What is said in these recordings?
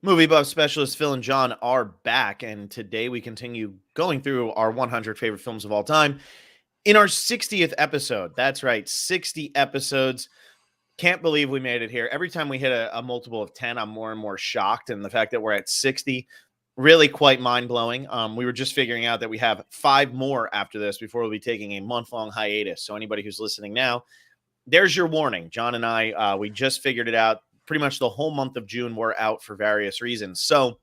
Movie buff specialist Phil and John are back, and today we continue going through our 100 favorite films of all time in our 60th episode. That's right, 60 episodes. Can't believe we made it here. Every time we hit a multiple of 10, I'm more and more shocked, and the fact that we're at 60, really quite mind-blowing. We were just figuring out that we have 5 more after this before we'll be taking a month-long hiatus. So anybody who's listening now, there's your warning. John and I, we just figured it out. Pretty much the whole month of June, we're out for various reasons. So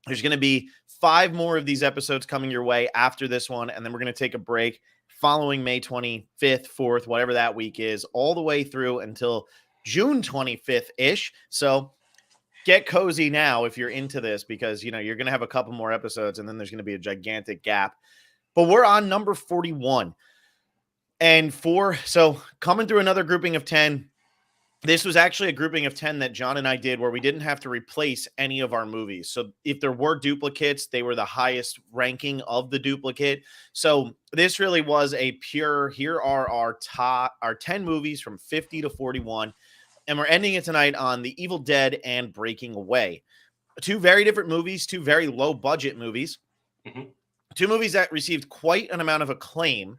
there's going to be 5 more of these episodes coming your way after this one, and then we're going to take a break following May 25th, 4th, whatever that week is, all the way through until June 25th-ish. So get cozy now if you're into this, because you're going to have a couple more episodes, and then there's going to be a gigantic gap. But we're on number 41. And so coming through another grouping of 10. This was actually a grouping of 10 that John and I did where we didn't have to replace any of our movies. So if there were duplicates, they were the highest ranking of the duplicate. So this really was a pure, here are our 10 movies from 50 to 41. And we're ending it tonight on The Evil Dead and Breaking Away. 2 very different movies, 2 very low budget movies. Mm-hmm. 2 movies that received quite an amount of acclaim.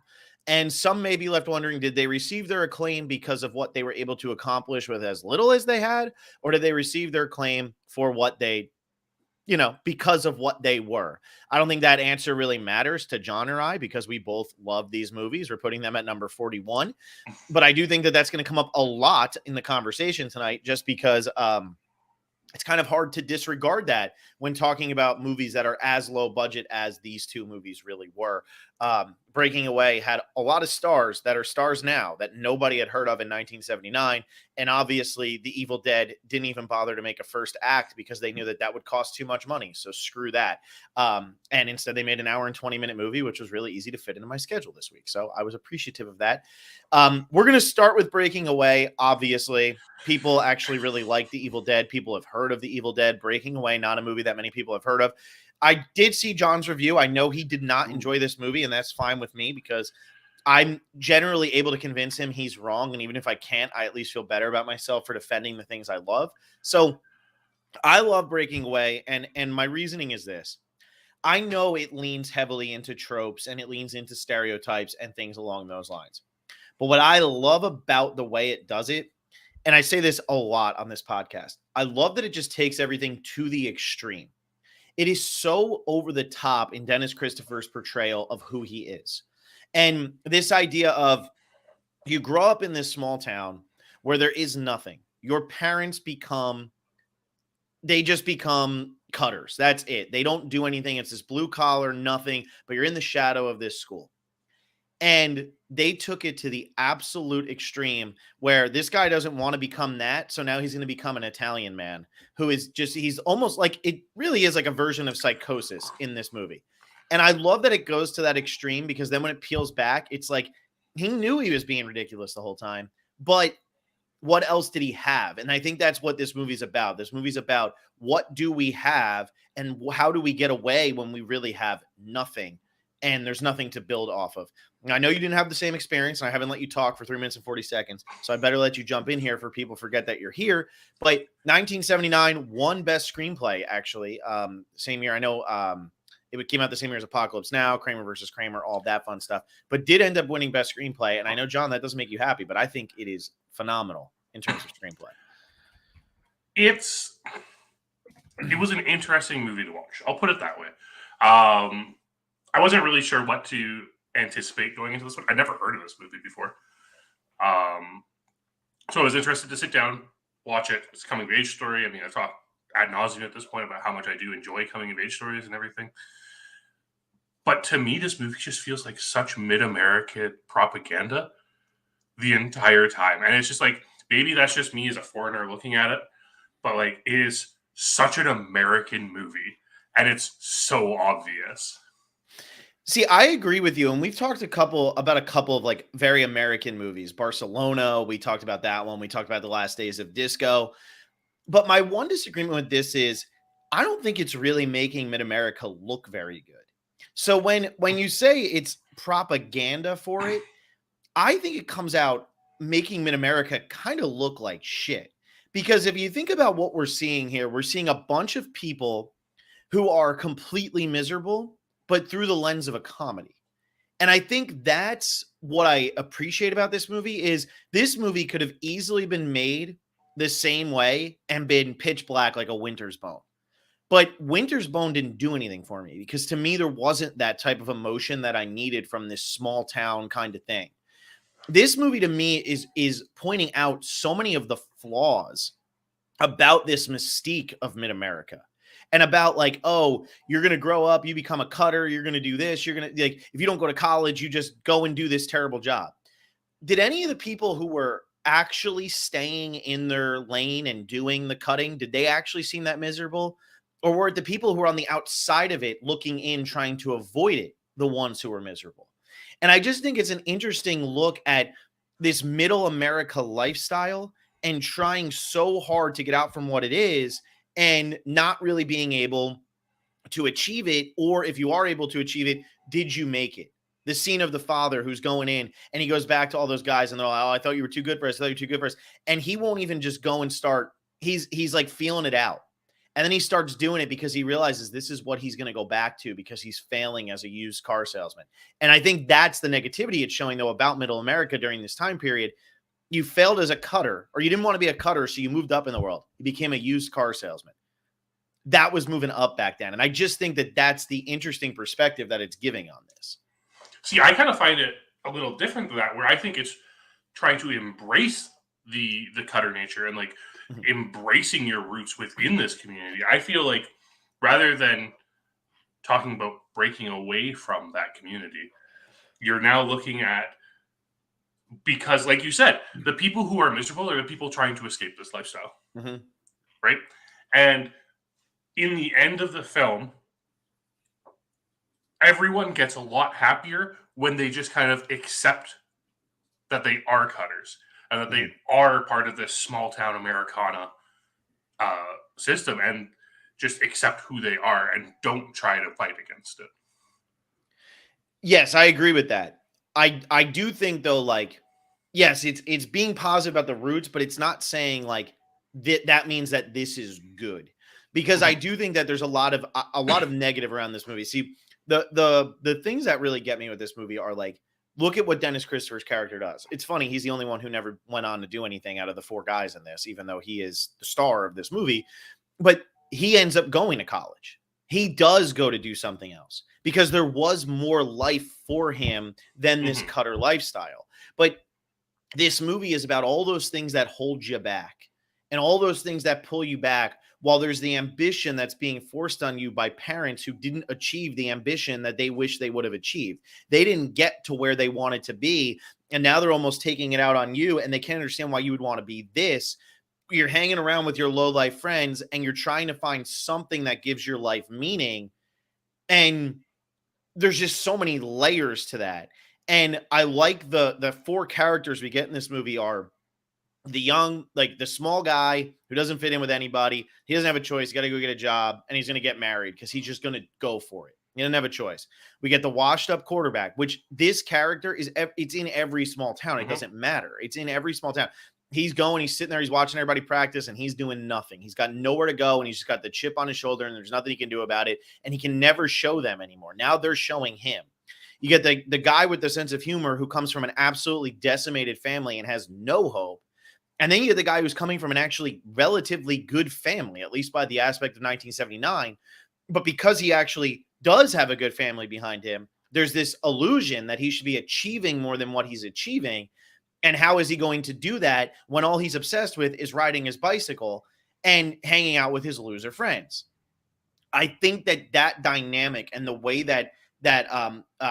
And some may be left wondering, did they receive their acclaim because of what they were able to accomplish with as little as they had? Or did they receive their acclaim for what they, because of what they were? I don't think that answer really matters to John or I, because we both love these movies. We're putting them at number 41. But I do think that that's going to come up a lot in the conversation tonight, just because it's kind of hard to disregard that when talking about movies that are as low budget as these 2 movies really were. Breaking Away had a lot of stars that are stars now that nobody had heard of in 1979. And obviously The Evil Dead didn't even bother to make a first act because they knew that that would cost too much money. So screw that. And instead they made an hour and 20-minute movie, which was really easy to fit into my schedule this week. So I was appreciative of that. We're going to start with Breaking Away. Obviously, people actually really like The Evil Dead. People have heard of The Evil Dead. Breaking Away, not a movie that many people have heard of. I did see John's review. I know he did not enjoy this movie, and that's fine with me, because I'm generally able to convince him he's wrong. And even if I can't, I at least feel better about myself for defending the things I love. So I love Breaking Away. And my reasoning is this. I know it leans heavily into tropes and it leans into stereotypes and things along those lines. But what I love about the way it does it, and I say this a lot on this podcast, I love that it just takes everything to the extreme. It is so over the top in Dennis Christopher's portrayal of who he is. And this idea of, you grow up in this small town where there is nothing. Your parents just become cutters. That's it. They don't do anything. It's this blue collar, nothing, but you're in the shadow of this school. And they took it to the absolute extreme where this guy doesn't want to become that. So now he's going to become an Italian man who is he's almost like, it really is like a version of Psychosis in this movie. And I love that it goes to that extreme, because then when it peels back, it's like he knew he was being ridiculous the whole time, but what else did he have? And I think that's what this movie's about. This movie's about, what do we have and how do we get away when we really have nothing and there's nothing to build off of. Now, I know you didn't have the same experience, and I haven't let you talk for 3 minutes and 40 seconds, so I better let you jump in here for people forget that you're here. But 1979 won Best Screenplay, actually. Same year. I know it came out the same year as Apocalypse Now, Kramer versus Kramer, all that fun stuff, but did end up winning Best Screenplay. And I know, John, that doesn't make you happy, but I think it is phenomenal in terms of screenplay. It was an interesting movie to watch. I'll put it that way. I wasn't really sure what to anticipate going into this one. I'd never heard of this movie before. So I was interested to sit down, watch it. It's a coming of age story. I mean, I talk ad nauseum at this point about how much I do enjoy coming of age stories and everything. But to me, this movie just feels like such mid-American propaganda the entire time. And it's just like, maybe that's just me as a foreigner looking at it, but like, it is such an American movie, and it's so obvious. See, I agree with you. And we've talked about a couple of like very American movies. Barcelona, we talked about that one. We talked about The Last Days of Disco. But my one disagreement with this is, I don't think it's really making Mid-America look very good. So when you say it's propaganda for it, I think it comes out making Mid-America kind of look like shit. Because if you think about what we're seeing here, we're seeing a bunch of people who are completely miserable, but through the lens of a comedy. And I think that's what I appreciate about this movie is this movie could have easily been made the same way and been pitch black like a Winter's Bone. But Winter's Bone didn't do anything for me because to me there wasn't that type of emotion that I needed from this small town kind of thing. This movie to me is pointing out so many of the flaws about this mystique of mid-America and about like, oh, you're going to grow up, you become a cutter, you're going to do this, you're going to like, if you don't go to college, you just go and do this terrible job. Did any of the people who were actually staying in their lane and doing the cutting, did they actually seem that miserable? Or were it the people who were on the outside of it looking in, trying to avoid it, the ones who were miserable? And I just think it's an interesting look at this middle America lifestyle and trying so hard to get out from what it is and not really being able to achieve it. Or if you are able to achieve it, did you make it? The scene of the father who's going in and he goes back to all those guys and they're like, oh, I thought you were too good for us. I thought you were too good for us. And he won't even just go and start. He's like feeling it out. And then he starts doing it because he realizes this is what he's going to go back to because he's failing as a used car salesman. And I think that's the negativity it's showing, though, about middle America during this time period. You failed as a cutter, or you didn't want to be a cutter, so you moved up in the world. You became a used car salesman. That was moving up back then. And I just think that that's the interesting perspective that it's giving on this. See, I kind of find it a little different than that, where I think it's trying to embrace the cutter nature and like embracing your roots within this community. I feel like rather than talking about breaking away from that community, you're now looking at, because like you said, the people who are miserable are the people trying to escape this lifestyle. Mm-hmm. Right? And in the end of the film, everyone gets a lot happier when they just kind of accept that they are cutters and that they are part of this small town Americana system and just accept who they are and don't try to fight against it. Yes, I agree with that. I do think though, like, yes, it's being positive about the roots, but it's not saying like that means that this is good. Because I do think that there's a lot of negative around this movie. See, the things that really get me with this movie are like, look at what Dennis Christopher's character does. It's funny, he's the only one who never went on to do anything out of the four guys in this, even though he is the star of this movie. But he ends up going to college. He does go to do something else because there was more life for him than this cutter lifestyle. But this movie is about all those things that hold you back and all those things that pull you back, while there's the ambition that's being forced on you by parents who didn't achieve the ambition that they wish they would have achieved. They didn't get to where they wanted to be, and now they're almost taking it out on you, and they can't understand why you would want to be this. You're hanging around with your low-life friends, and you're trying to find something that gives your life meaning, and there's just so many layers to that. And I like the four characters we get in this movie are the young, like the small guy who doesn't fit in with anybody. He doesn't have a choice. He's got to go get a job and he's going to get married because he's just going to go for it. He doesn't have a choice. We get the washed up quarterback, which this character it's in every small town. It doesn't matter. It's in every small town. He's going, he's sitting there, he's watching everybody practice and he's doing nothing. He's got nowhere to go and he's just got the chip on his shoulder and there's nothing he can do about it. And he can never show them anymore. Now they're showing him. You get the guy with the sense of humor who comes from an absolutely decimated family and has no hope. And then you get the guy who's coming from an actually relatively good family, at least by the aspect of 1979. But because he actually does have a good family behind him, there's this illusion that he should be achieving more than what he's achieving. And how is he going to do that when all he's obsessed with is riding his bicycle and hanging out with his loser friends? I think that dynamic and the way that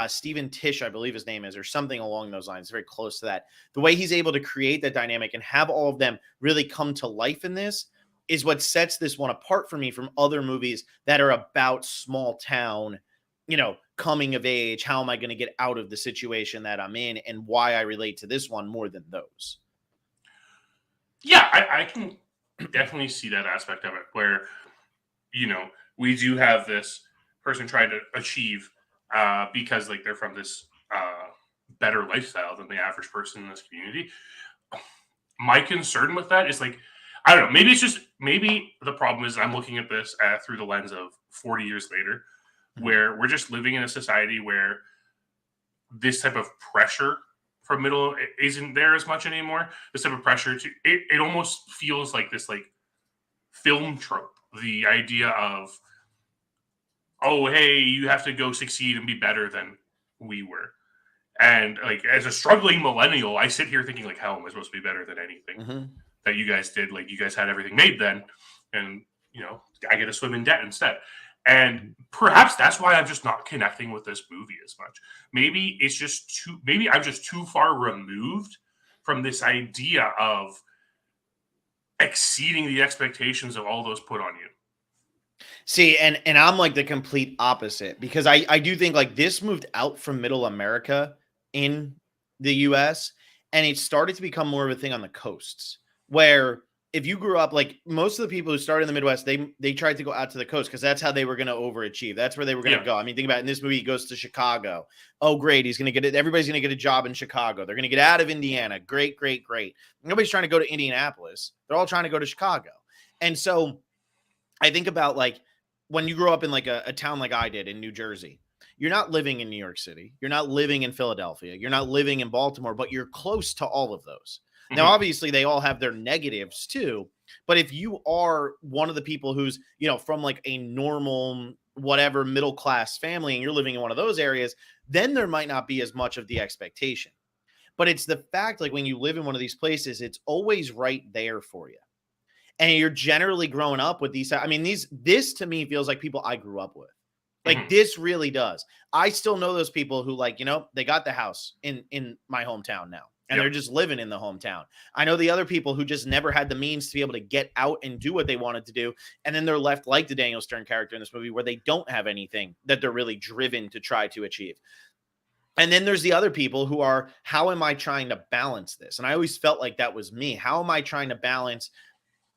Stephen Tish, I believe his name is, or something along those lines, very close to that. The way he's able to create that dynamic and have all of them really come to life in this is what sets this one apart for me from other movies that are about small town, coming of age. How am I going to get out of the situation that I'm in, and why I relate to this one more than those. Yeah, I can definitely see that aspect of it where, we do have this person trying to achieve because like they're from this better lifestyle than the average person in this community. My concern with that is like, I don't know. Maybe the problem is I'm looking at this through the lens of 40 years later, where we're just living in a society where this type of pressure from middle isn't there as much anymore. This type of pressure it almost feels like this like film trope. The idea of, oh, hey, you have to go succeed and be better than we were. And like as a struggling millennial, I sit here thinking like, how am I supposed to be better than anything that you guys did? Like you guys had everything made then, and I get to swim in debt instead. And perhaps that's why I'm just not connecting with this movie as much. Maybe it's just maybe I'm just too far removed from this idea of exceeding the expectations of all those put on you. See, and I'm like the complete opposite, because I do think like this moved out from middle America in the US, and it started to become more of a thing on the coasts, where if you grew up, like most of the people who started in the Midwest, they tried to go out to the coast because that's how they were going to overachieve. That's where they were going to go. I mean, think about it. In this movie, he goes to Chicago. Oh, great. He's going to get it. Everybody's going to get a job in Chicago. They're going to get out of Indiana. Great, great, great. Nobody's trying to go to Indianapolis. They're all trying to go to Chicago. And so I think about like when you grow up in like a town like I did in New Jersey, you're not living in New York City. You're not living in Philadelphia. You're not living in Baltimore, but you're close to all of those. Now, obviously, they all have their negatives too. But if you are one of the people who's, from like a normal, whatever, middle class family, and you're living in one of those areas, then there might not be as much of the expectation. But it's the fact, like when you live in one of these places, it's always right there for you. And you're generally growing up with these. I mean, this to me feels like people I grew up with. Like this really does. I still know those people who like, they got the house in my hometown now. And they're just living in the hometown. I know the other people who just never had the means to be able to get out and do what they wanted to do. And then they're left like the Daniel Stern character in this movie, where they don't have anything that they're really driven to try to achieve. And then there's the other people who are, how am I trying to balance this? And I always felt like that was me. How am I trying to balance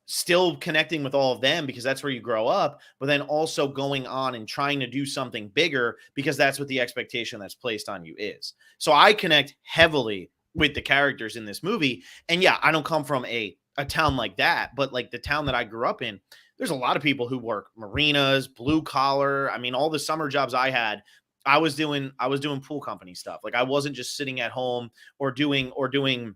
still connecting with all of them, because that's where you grow up, but then also going on and trying to do something bigger because that's what the expectation that's placed on you is. So I connect heavily with the characters in this movie. And yeah, I don't come from a town like that, but like the town that I grew up in, there's a lot of people who work marinas, blue collar. I mean, all the summer jobs I had, I was doing pool company stuff. Like I wasn't just sitting at home or doing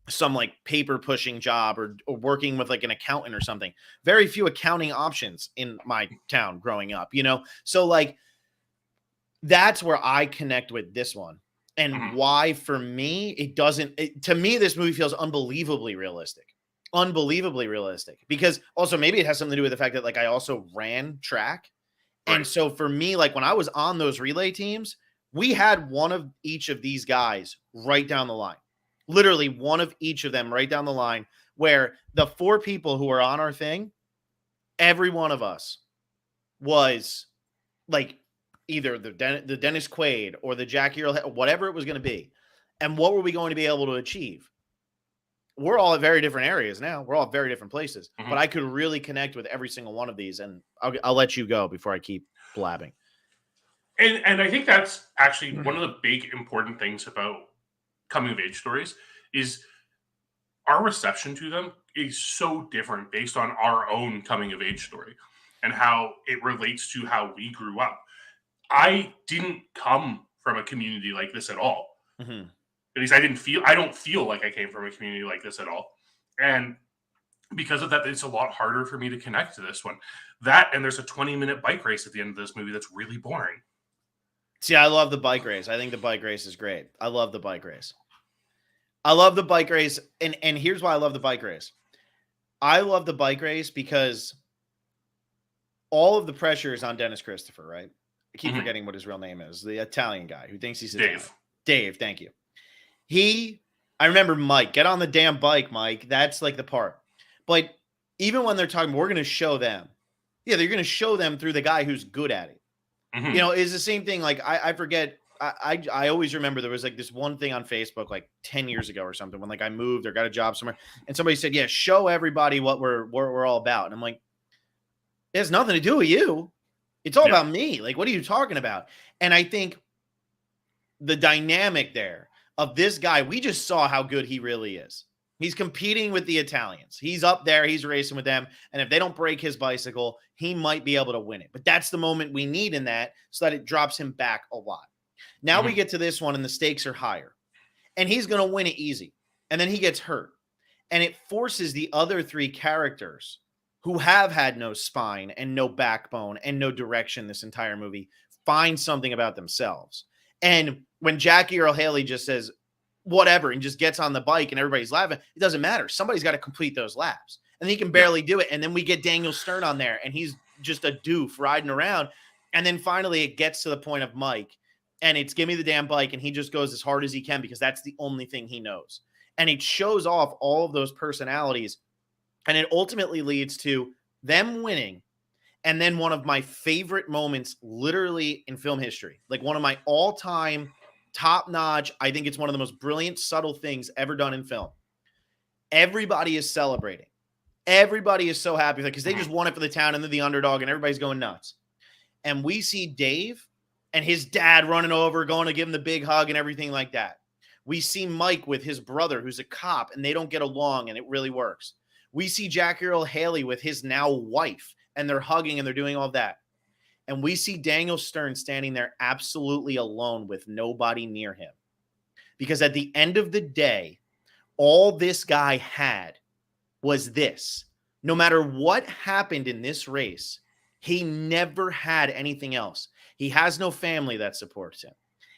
some like paper pushing job or working with like an accountant or something. Very few accounting options in my town growing up, So like, that's where I connect with this one. And why, for me, to me, this movie feels unbelievably realistic. Unbelievably realistic. Because also maybe it has something to do with the fact that like I also ran track. Right. And so for me, like when I was on those relay teams, we had one of each of these guys right down the line. Literally one of each of them right down the line, where the 4 people who were on our thing, every one of us was like either the Dennis Quaid or the Jackie Earl, whatever it was going to be. And what were we going to be able to achieve? We're all at very different areas now. We're all at very different places. But I could really connect with every single one of these. And I'll let you go before I keep blabbing. And I think that's actually one of the big important things about coming of age stories is our reception to them is so different based on our own coming of age story and how it relates to how we grew up. I didn't come from a community like this at all. At least I don't feel like I came from a community like this at all. And because of that, it's a lot harder for me to connect to this one. That, and there's a 20-minute bike race at the end of this movie that's really boring. See, I love the bike race. I think the bike race is great. I love the bike race. I love the bike race. And here's why I love the bike race. I love the bike race because all of the pressure is on Dennis Christopher, right? I keep forgetting what his real name is. The Italian guy who thinks he's Italian. Dave, thank you. I remember Mike. Get on the damn bike, Mike. That's like the part. But even when they're talking, we're going to show them. Yeah, they're going to show them through the guy who's good at it. It's the same thing. Like I forget. I always remember there was like this one thing on Facebook like 10 years ago or something when like I moved or got a job somewhere and somebody said, yeah, show everybody what we're all about. And I'm like, it has nothing to do with you. It's all about me. Like, what are you talking about? And I think the dynamic there of this guy, we just saw how good he really is. He's competing with the Italians. He's up there. He's racing with them. And if they don't break his bicycle, he might be able to win it. But that's the moment we need in that so that it drops him back a lot. Now we get to this one and the stakes are higher. And he's going to win it easy. And then he gets hurt. And it forces the other three characters who have had no spine and no backbone and no direction this entire movie find something about themselves. And when Jackie Earle Haley just says, whatever, and just gets on the bike and everybody's laughing, it doesn't matter. Somebody's got to complete those laps. And he can barely do it. And then we get Daniel Stern on there and he's just a doof riding around. And then finally it gets to the point of Mike and it's give me the damn bike. And he just goes as hard as he can because that's the only thing he knows. And it shows off all of those personalities. And it ultimately leads to them winning. And then one of my favorite moments literally in film history, like one of my all-time top notch. I think it's one of the most brilliant, subtle things ever done in film. Everybody is celebrating. Everybody is so happy because they just won it for the town and they're the underdog and everybody's going nuts. And we see Dave and his dad running over, going to give him the big hug and everything like that. We see Mike with his brother who's a cop and they don't get along and it really works. We see Jackie Earle Haley with his now wife and they're hugging and they're doing all that. And we see Daniel Stern standing there absolutely alone with nobody near him. Because at the end of the day, all this guy had was this. No matter what happened in this race, he never had anything else. He has no family that supports him.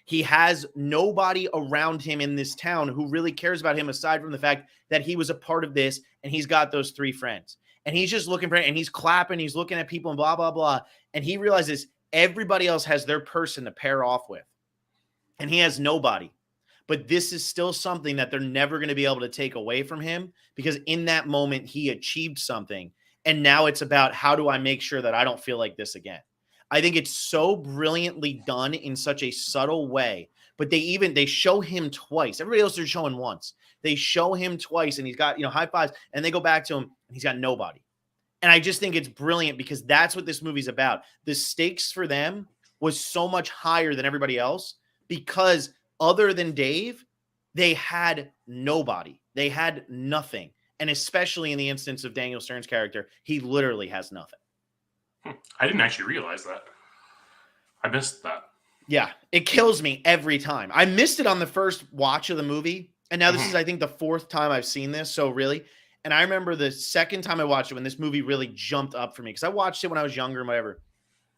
He has nobody around him in this town who really cares about him aside from the fact that he was a part of this and he's got those three friends. And he's just looking for it and he's clapping, he's looking at people and blah, blah, blah. And he realizes everybody else has their person to pair off with. And he has nobody. But this is still something that they're never going to be able to take away from him because in that moment, he achieved something. And now it's about how do I make sure that I don't feel like this again? I think it's so brilliantly done in such a subtle way. But they show him twice. Everybody else they're showing once. They show him twice and he's got, high fives and they go back to him and he's got nobody. And I just think it's brilliant because that's what this movie's about. The stakes for them was so much higher than everybody else because other than Dave, they had nobody. They had nothing. And especially in the instance of Daniel Stern's character, he literally has nothing. I didn't actually realize that. I missed that. Yeah, it kills me every time. I missed it on the first watch of the movie. And now this is, I think, the fourth time I've seen this. So really, and I remember the second time I watched it when this movie really jumped up for me because I watched it when I was younger and whatever.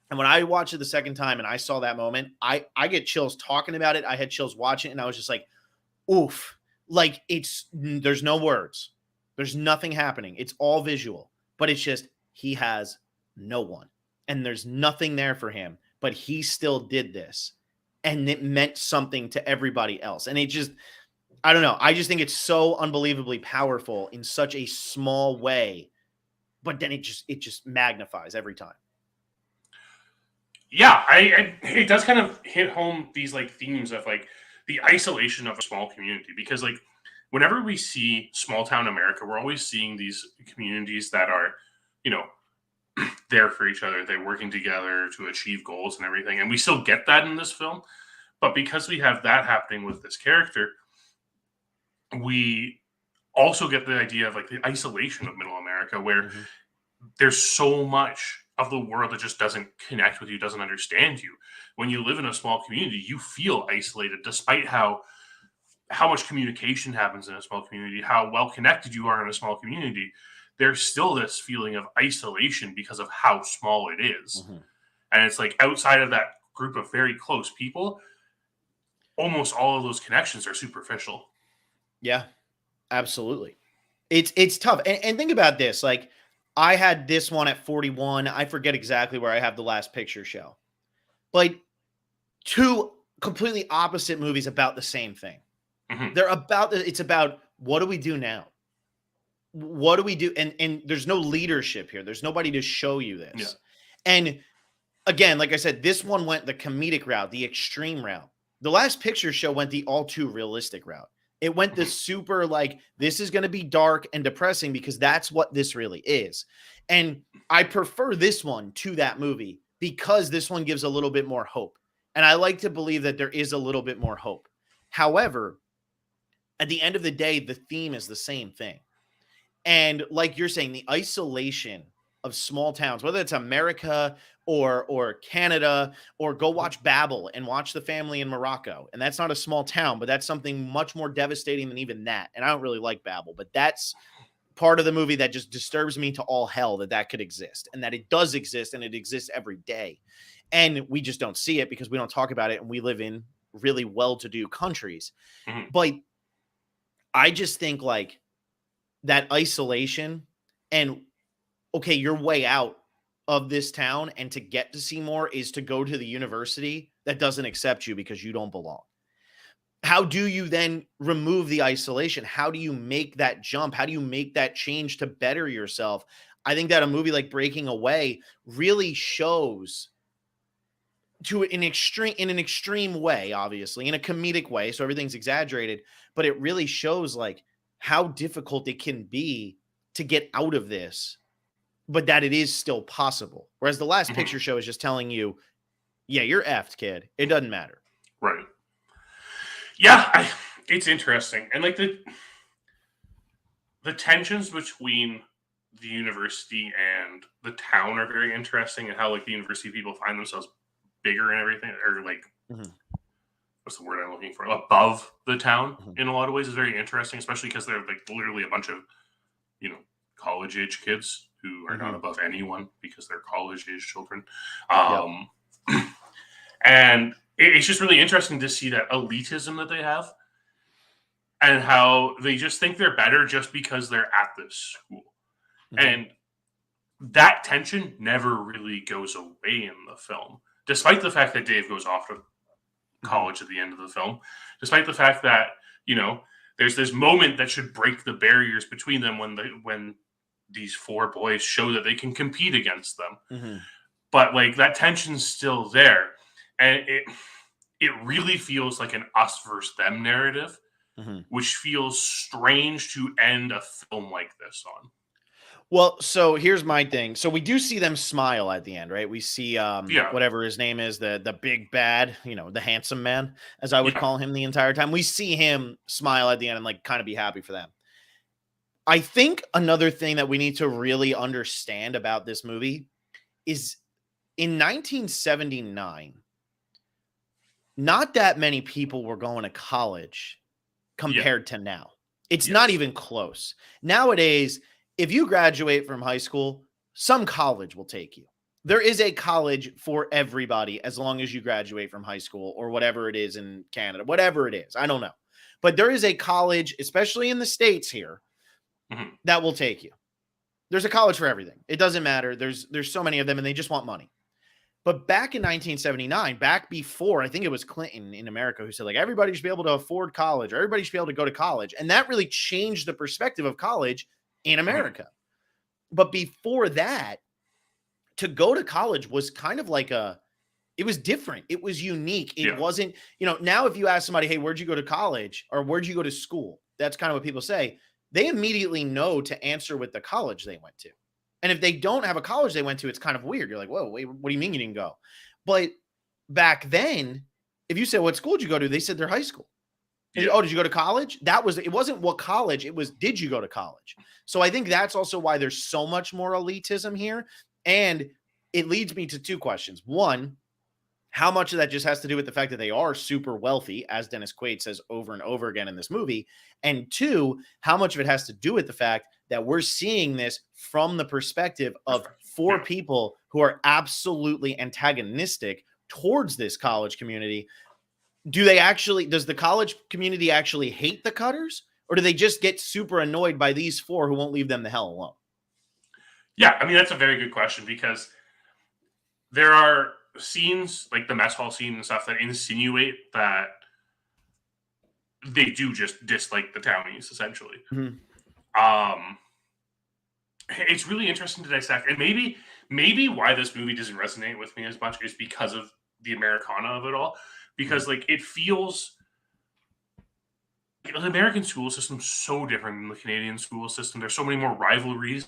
And when I watched it the second time and I saw that moment, I get chills talking about it. I had chills watching it and I was just like, oof, like there's no words. There's nothing happening. It's all visual, but it's just, he has no one and there's nothing there for him, but he still did this and it meant something to everybody else. And it just, I don't know. I just think it's so unbelievably powerful in such a small way, but then it just magnifies every time. Yeah, it does kind of hit home these like themes of like the isolation of a small community because like whenever we see small town America, we're always seeing these communities that are, there for each other. They're working together to achieve goals and everything. And we still get that in this film. But because we have that happening with this character, we also get the idea of like the isolation of middle America where there's so much of the world that just doesn't connect with you, doesn't understand you. When you live in a small community, you feel isolated despite how much communication happens in a small community, how well connected you are in a small community. There's still this feeling of isolation because of how small it is. And it's like outside of that group of very close people, almost all of those connections are superficial. Yeah, absolutely. It's tough. And think about this. Like I had this one at 41. I forget exactly where I have the last picture show. But two completely opposite movies about the same thing. They're about, it's about what do we do now? What do we do? And there's no leadership here. There's nobody to show you this. Yeah. And again, like I said, this one went the comedic route, the extreme route. The last picture show went the all too realistic route. It went the super like, this is going to be dark and depressing because that's what this really is. And I prefer this one to that movie because this one gives a little bit more hope. And I like to believe that there is a little bit more hope. However, at the end of the day, the theme is the same thing. And like you're saying, the isolation of small towns, whether it's America or Canada, or go watch Babel and watch the family in Morocco. And that's not a small town, but that's something much more devastating than even that. And I don't really like Babel, but that's part of the movie that just disturbs me to all hell, that could exist, and that it does exist, and it exists every day. And we just don't see it because we don't talk about it, and we live in really well-to-do countries. Mhm. But I just think like that isolation, and okay, your way out of this town and to get to see more is to go to the university that doesn't accept you because you don't belong. How do you then remove the isolation? How do you make that jump? How do you make that change to better yourself? I think that a movie like Breaking Away really shows to an extreme way, obviously, in a comedic way. So everything's exaggerated, but it really shows like how difficult it can be to get out of this, but that it is still possible. Whereas the last picture show is just telling you, yeah, you're effed, kid. It doesn't matter. Right. Yeah, it's interesting. And like the tensions between the university and the town are very interesting, and how like the university people find themselves bigger and everything, or like what's the word I'm looking for? Above the town in a lot of ways is very interesting, especially because they're like literally a bunch of, college age kids who are not above anyone because they're college age children. And it's just really interesting to see that elitism that they have, and how they just think they're better just because they're at this school. And that tension never really goes away in the film, despite the fact that Dave goes off to college at the end of the film, despite the fact that, there's this moment that should break the barriers between them when these four boys show that they can compete against them. But like that tension's still there. And it really feels like an us versus them narrative, which feels strange to end a film like this on. Well, so here's my thing. So we do see them smile at the end, right? We see whatever his name is, the big bad, the handsome man, as I would call him the entire time. We see him smile at the end and like kind of be happy for them. I think another thing that we need to really understand about this movie is in 1979, not that many people were going to college compared to now. It's not even close. Nowadays, if you graduate from high school, some college will take you. There is a college for everybody as long as you graduate from high school or whatever it is in Canada, whatever it is. I don't know. But there is a college, especially in the States here, that will take you. There's a college for everything. It doesn't matter. There's so many of them, and they just want money. But back in 1979, back before, I think it was Clinton in America who said, like, everybody should be able to afford college, or everybody should be able to go to college. And that really changed the perspective of college in America. But before that, to go to college was kind of like it was different. It was unique. It wasn't, now if you ask somebody, hey, where'd you go to college or where'd you go to school? That's kind of what people say. They immediately know to answer with the college they went to. And if they don't have a college they went to, it's kind of weird. You're like, whoa, wait, what do you mean you didn't go? But back then, if you said, what school did you go to? They said their high school. Oh, did you go to college? It wasn't what college, it was, did you go to college? So I think that's also why there's so much more elitism here. And it leads me to two questions. One, how much of that just has to do with the fact that they are super wealthy, as Dennis Quaid says over and over again in this movie? And two, how much of it has to do with the fact that we're seeing this from the perspective of four people who are absolutely antagonistic towards this college community? Does the college community actually hate the Cutters, or do they just get super annoyed by these four who won't leave them the hell alone? Yeah, I mean, that's a very good question, because there are scenes like the mess hall scene and stuff that insinuate that they do just dislike the townies, essentially. It's really interesting to dissect, and maybe why this movie doesn't resonate with me as much is because of the Americana of it all. Because like it feels like the American school system is so different than the Canadian school system. There's so many more rivalries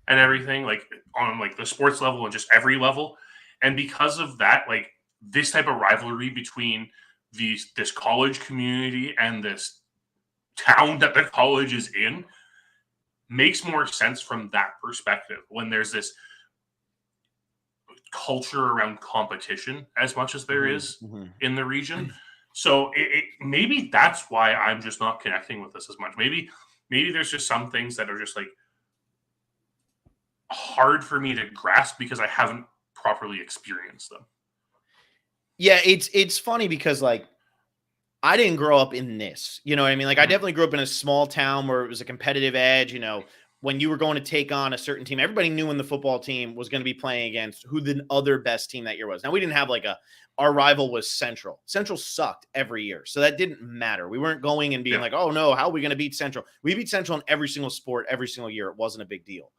and everything, like on like the sports level and just every level. And because of that, like this type of rivalry between this college community and this town that the college is in makes more sense from that perspective when there's this culture around competition as much as there is in the region. So maybe that's why I'm just not connecting with this as much. Maybe there's just some things that are just like hard for me to grasp because I haven't properly experienced them. Yeah, it's funny because like I didn't grow up in this, you know what I mean? Like I definitely grew up in a small town where it was a competitive edge, you know, when you were going to take on a certain team, everybody knew when the football team was going to be playing against who the other best team that year was. Now we didn't have like our rival was Central. Central sucked every year. So that didn't matter. We weren't going and being like, oh no, how are we going to beat Central? We beat Central in every single sport, every single year. It wasn't a big deal.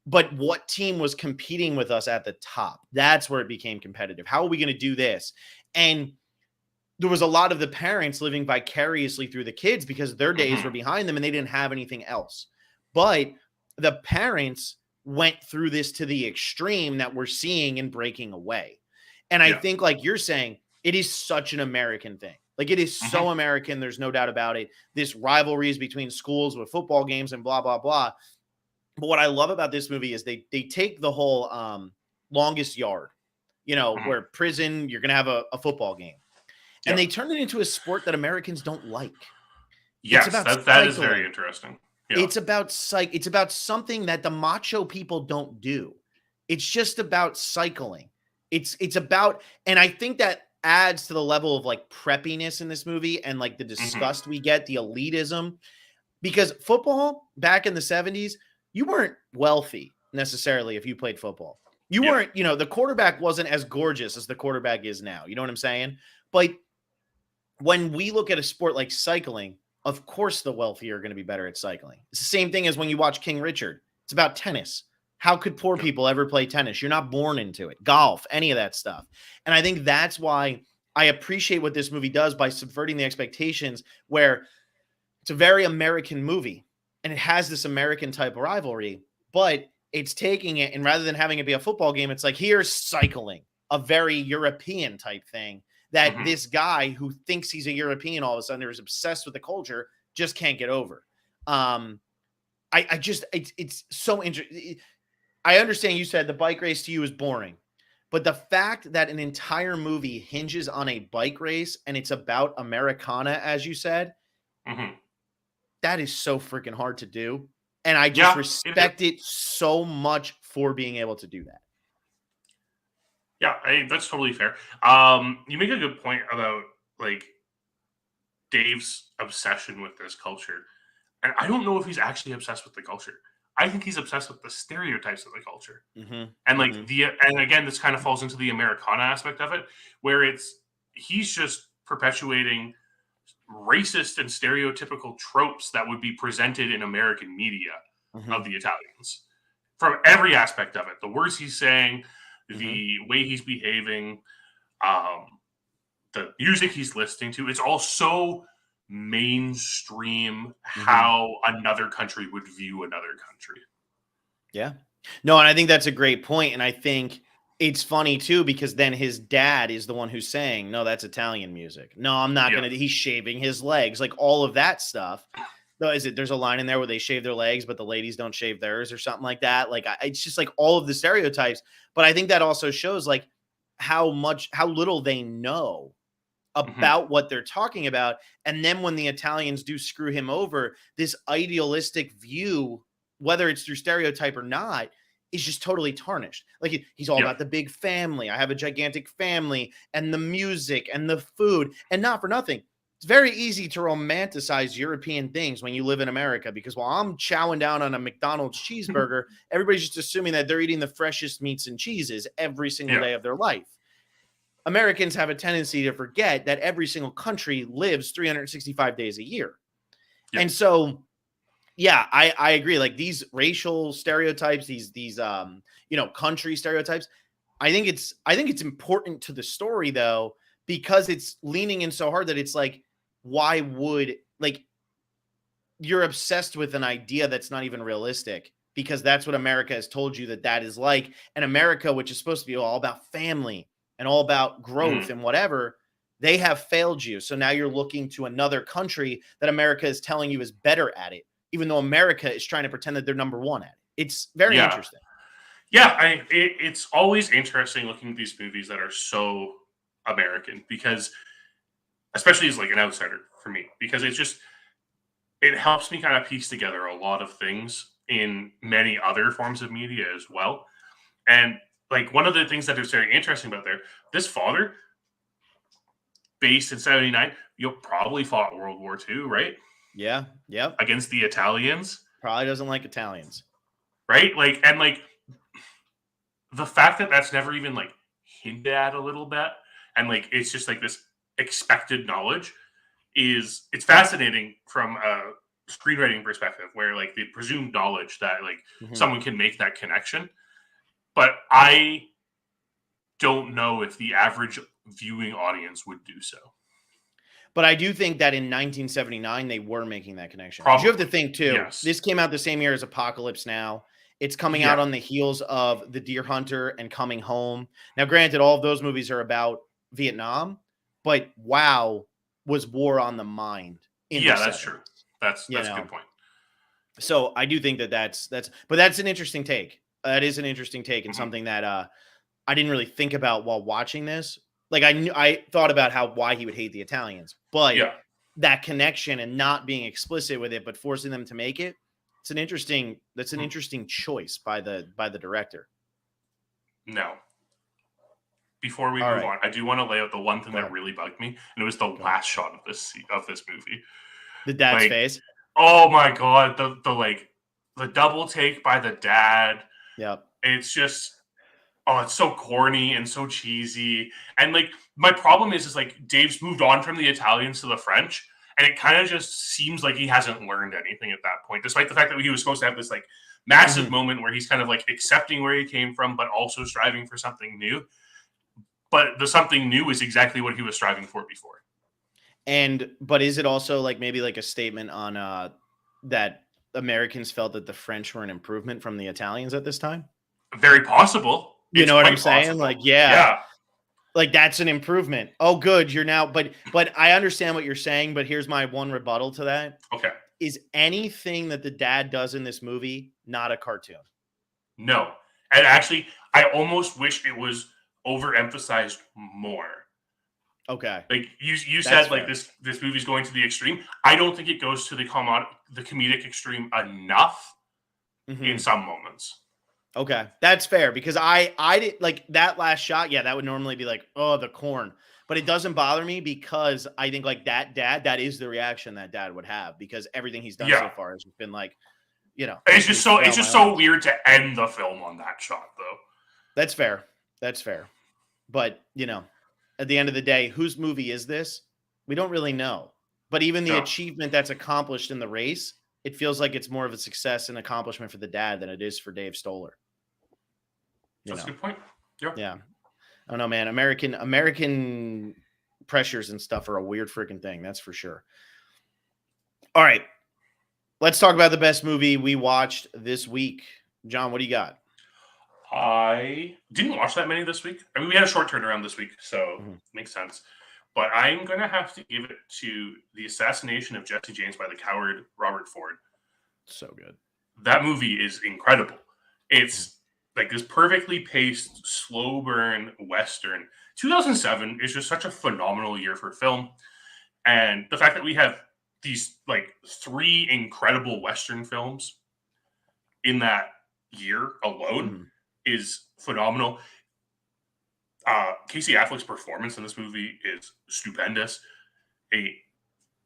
But what team was competing with us at the top? That's where it became competitive. How are we going to do this? And there was a lot of the parents living vicariously through the kids because their days were behind them and they didn't have anything else. But the parents went through this to the extreme that we're seeing and breaking away. And I think, like you're saying, it is such an American thing. Like it is so American. There's no doubt about it. This rivalries between schools with football games and blah, blah, blah. But what I love about this movie is they take the whole longest yard, you know, where prison, you're going to have a football game. And they turn it into a sport that Americans don't like. Yes, that is very interesting. Yeah. It's about it's about something that the macho people don't do. It's just about cycling. It's about, and I think that adds to the level of like preppiness in this movie and like the disgust we get, the elitism, because football back in the 70s, you weren't wealthy necessarily if you played football. You weren't, you know, the quarterback wasn't as gorgeous as the quarterback is now. You know what I'm saying? But when we look at a sport like cycling, of course the wealthy are going to be better at cycling. It's the same thing as when you watch King Richard. It's about tennis. How could poor people ever play tennis? You're not born into it. Golf, any of that stuff. And I think that's why I appreciate what this movie does by subverting the expectations, where it's a very American movie and it has this American type of rivalry, but it's taking it, and rather than having it be a football game, it's like, here's cycling, a very European type thing that this guy who thinks he's a European all of a sudden is obsessed with the culture just can't get over. It's so interesting. I understand you said the bike race to you is boring, but the fact that an entire movie hinges on a bike race and it's about Americana, as you said, that is so freaking hard to do. And I just respect it so much for being able to do that. Yeah, that's totally fair. You make a good point about like Dave's obsession with this culture. And I don't know if he's actually obsessed with the culture. I think he's obsessed with the stereotypes of the culture. And like and again, this kind of falls into the Americana aspect of it, where he's just perpetuating racist and stereotypical tropes that would be presented in American media of the Italians from every aspect of it. The words he's saying, the way he's behaving, the music he's listening to, it's all so mainstream how another country would view another country. Yeah. No, and I think that's a great point. And I think it's funny too, because then his dad is the one who's saying, no, that's Italian music. No, I'm not going to, he's shaving his legs, like all of that stuff. No, there's a line in there where they shave their legs, but the ladies don't shave theirs or something like that. Like, it's just like all of the stereotypes. But I think that also shows like how little they know about what they're talking about. And then when the Italians do screw him over, this idealistic view, whether it's through stereotype or not, is just totally tarnished. Like he's all about the big family. I have a gigantic family and the music and the food, and not for nothing. It's very easy to romanticize European things when you live in America, because while I'm chowing down on a McDonald's cheeseburger, everybody's just assuming that they're eating the freshest meats and cheeses every single day of their life. Americans have a tendency to forget that every single country lives 365 days a year. And so, I agree. Like these racial stereotypes, these country stereotypes, I think it's important to the story though, because it's leaning in so hard that it's like, why would, like, you're obsessed with an idea that's not even realistic, because that's what America has told you that is like. And America, which is supposed to be all about family and all about growth and whatever, They have failed you. So now you're looking to another country that America is telling you is better at it, even though America is trying to pretend that they're number one at it. It's very Yeah. interesting. Yeah, it's always interesting looking at these movies that are so American, because especially as like an outsider for me, because it helps me kind of piece together a lot of things in many other forms of media as well. And like one of the things that is very interesting about this father, based in '79, you'll probably fought World War II, right? Yeah. Yep. Against the Italians, Probably doesn't like Italians. right? Like, and like the fact that that's never even like hinted at a little bit, and like it's just like this expected knowledge, it's fascinating from a screenwriting perspective, where like the presumed knowledge that like someone can make that connection. But I don't know if the average viewing audience would do so. But I do think that in 1979, they were making that connection. Probably. You have to think, too, Yes. This came out the same year as Apocalypse Now. It's coming out on the heels of The Deer Hunter and Coming Home. Now, granted, all of those movies are about Vietnam, but wow, was war on the mind. That's true. That's a good point. So I do think that that's an interesting take. That is an interesting take, and something that I didn't really think about while watching this. Like I thought about why he would hate the Italians, but that connection and not being explicit with it, but forcing them to make it. That's an interesting choice by the director. No. Before we move on, I do want to lay out the one thing that really bugged me, and it was the last shot of this movie. The dad's face. Oh my god, the double take by the dad. Yep. It's just it's so corny and so cheesy. And like my problem is like Dave's moved on from the Italians to the French, and it kind of just seems like he hasn't learned anything at that point, despite the fact that he was supposed to have this like massive moment where he's kind of like accepting where he came from, but also striving for something new. But the something new is exactly what he was striving for before. But is it also like maybe like a statement on that Americans felt that the French were an improvement from the Italians at this time? Very possible. You know what I'm saying? Possible. Like, yeah. Like that's an improvement. Oh, good. You're now, but I understand what you're saying, but here's my one rebuttal to that. Okay. Is anything that the dad does in this movie not a cartoon? No. And actually, I almost wish it was overemphasized more. Okay. Like you said, like this movie's going to the extreme. I don't think it goes to the comedic extreme enough in some moments. Okay, that's fair, because I did like that last shot. Yeah, that would normally be like, oh, the corn, but it doesn't bother me because I think like that is the reaction that dad would have, because everything he's done so far has been like, it's just so weird to end the film on that shot though. That's fair. But at the end of the day, whose movie is this? We don't really know. But even the achievement that's accomplished in the race, it feels like it's more of a success and accomplishment for the dad than it is for Dave Stoller. That's a good point. Yeah. I don't know, man. American pressures and stuff are a weird freaking thing. That's for sure. All right. Let's talk about the best movie we watched this week. John, what do you got? I didn't watch that many this week. I mean, we had a short turnaround this week, so it makes sense. But I'm going to have to give it to The Assassination of Jesse James by the Coward Robert Ford. So good. That movie is incredible. It's like this perfectly paced, slow burn Western. 2007 is just such a phenomenal year for film. And the fact that we have these like 3 incredible Western films in that year alone is phenomenal. Casey Affleck's performance in this movie is stupendous.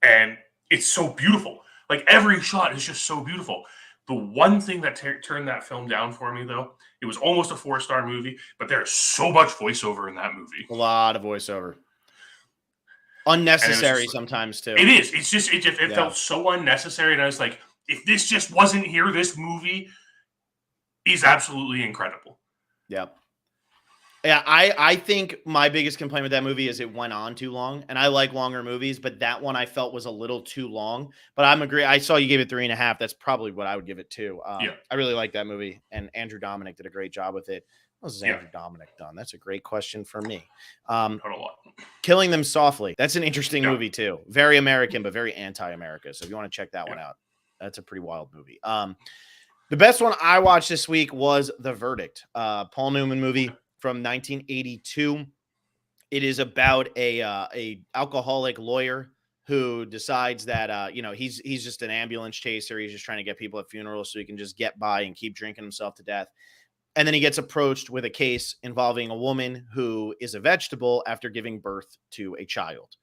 And it's so beautiful. Like every shot is just so beautiful. The one thing that turned that film down for me, though, it was almost a 4-star movie, but there's so much voiceover in that movie. A lot of voiceover. Unnecessary sometimes, too. It is. It's just, it felt so unnecessary. And I was like, if this just wasn't here, this movie is absolutely incredible. Yep. Yeah, I think my biggest complaint with that movie is it went on too long, and I like longer movies, but that one I felt was a little too long. But I'm agree. I saw you gave it 3.5. That's probably what I would give it too. I really like that movie, and Andrew Dominic did a great job with it. What was Yeah. Andrew Dominic done? That's a great question for me. Not a lot. Killing Them Softly. That's an interesting Yeah. movie too. Very American, but very anti-America. So if you want to check that one Yeah. out, that's a pretty wild movie. The best one I watched this week was The Verdict, Paul Newman movie from 1982. It is about a alcoholic lawyer who decides that he's just an ambulance chaser. He's just trying to get people at funerals so he can just get by and keep drinking himself to death. And then he gets approached with a case involving a woman who is a vegetable after giving birth to a child.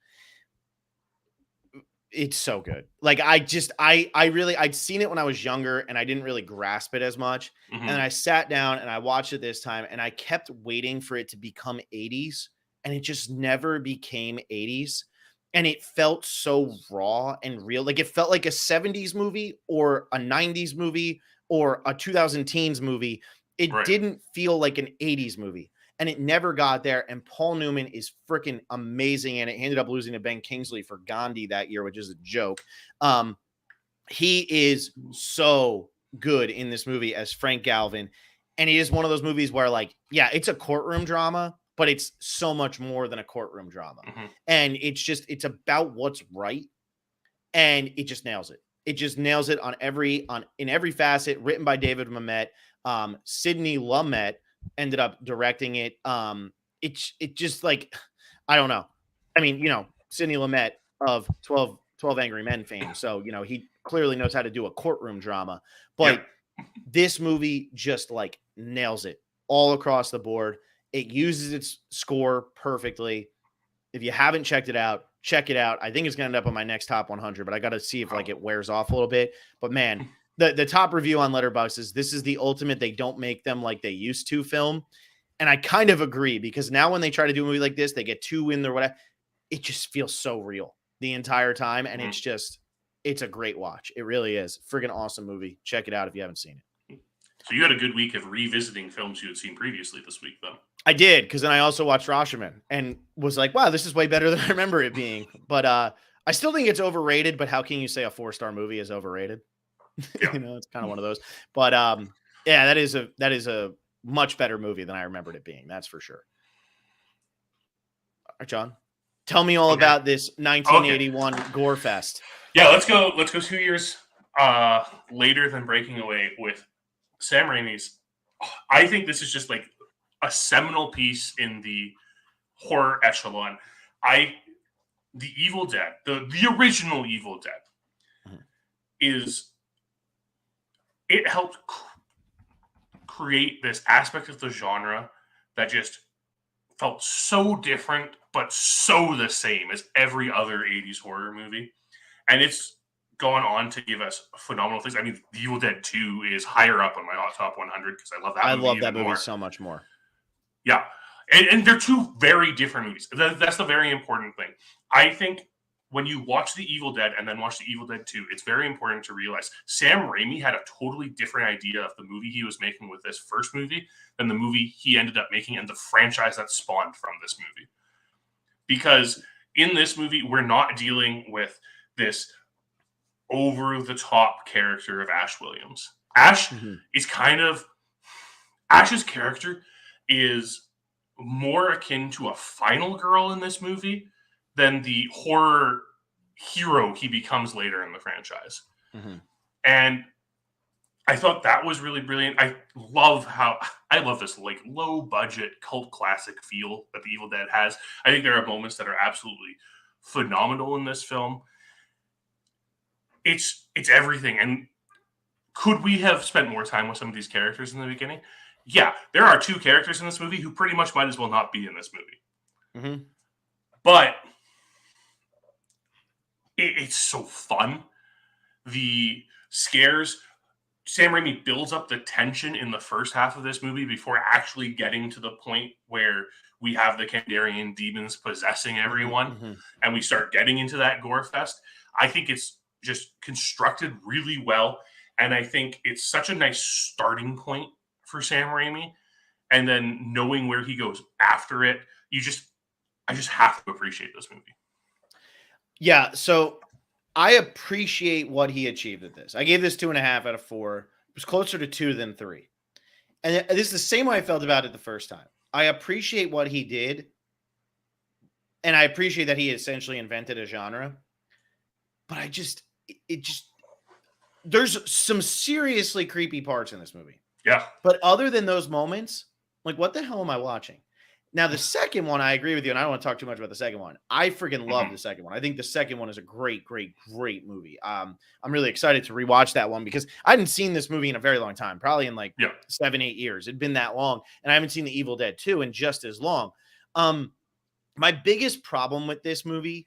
It's so good. Like I'd seen it when I was younger and I didn't really grasp it as much. Mhm. And I sat down and I watched it this time and I kept waiting for it to become 80s and it just never became 80s. And it felt so raw and real. Like it felt like a 70s movie or a 90s movie or a 2000 teens movie. It Right. didn't feel like an 80s movie. And it never got there. And Paul Newman is freaking amazing. And it ended up losing to Ben Kingsley for Gandhi that year, which is a joke. He is so good in this movie as Frank Galvin. And it is one of those movies where, like, yeah, it's a courtroom drama, but it's so much more than a courtroom drama. Mhm. And it's about what's right. And it just nails it. It just nails it in every facet, written by David Mamet. Sidney Lumet ended up directing it. It just like, I don't know. I mean, Sidney Lumet of 12 Angry Men fame. So, he clearly knows how to do a courtroom drama, but this movie just like nails it all across the board. It uses its score perfectly. If you haven't checked it out, check it out. I think it's going to end up on my next top 100, but I got to see if like it wears off a little bit. But man, the top review on Letterboxd is this is the ultimate. They don't make them like they used to film. And I kind of agree because now when they try to do a movie like this, they get too in there, whatever. It just feels so real the entire time. And it's a great watch. It really is. Friggin' awesome movie. Check it out if you haven't seen it. So you had a good week of revisiting films you had seen previously this week, though. I did, because then I also watched Rashomon and was like, wow, this is way better than I remember it being. But I still think it's overrated, but how can you say a 4-star movie is overrated? Yeah. It's kind of one of those. But yeah, that is a much better movie than I remembered it being. That's for sure. All right, John, tell me all about this 1981 gore fest. Yeah, let's go 2 years later than Breaking Away with Sam Raimi's. I think this is just like a seminal piece in the horror echelon. The Evil Dead, the original Evil Dead, it helped create this aspect of the genre that just felt so different, but so the same as every other 80s horror movie. And it's gone on to give us phenomenal things. I mean, The Evil Dead 2 is higher up on my top 100 because I love that movie. I love that movie so much more. Yeah. And they're two very different movies. That's the very important thing. I think when you watch The Evil Dead and then watch The Evil Dead 2, it's very important to realize Sam Raimi had a totally different idea of the movie he was making with this first movie than the movie he ended up making and the franchise that spawned from this movie. Because in this movie, we're not dealing with this over-the-top character of Ash Williams. Ash's character is more akin to a final girl in this movie than the horror hero he becomes later in the franchise. Mm-hmm. And I thought that was really brilliant. I love this like low budget cult classic feel that The Evil Dead has. I think there are moments that are absolutely phenomenal in this film. It's everything. And could we have spent more time with some of these characters in the beginning? Yeah, there are 2 characters in this movie who pretty much might as well not be in this movie. Mm-hmm. But it's so fun. The scares, Sam Raimi builds up the tension in the first half of this movie before actually getting to the point where we have the Kandarian demons possessing everyone, and we start getting into that gore fest. I think it's just constructed really well, and I think it's such a nice starting point for Sam Raimi, and then knowing where he goes after it, I just have to appreciate this movie. Yeah, so I appreciate what he achieved with this. I gave this 2.5 out of 4. It was closer to 2 than 3. And this is the same way I felt about it the first time. I appreciate what he did, and I appreciate that he essentially invented a genre. But it just there's some seriously creepy parts in this movie. Yeah. But other than those moments, like, what the hell am I watching? Now, the second one, I agree with you, and I don't want to talk too much about the second one. I freaking love the second one. I think the second one is a great, great, great movie. I'm really excited to rewatch that one because I hadn't seen this movie in a very long time, probably in like 7-8 years. It'd been that long, and I haven't seen The Evil Dead 2 in just as long. My biggest problem with this movie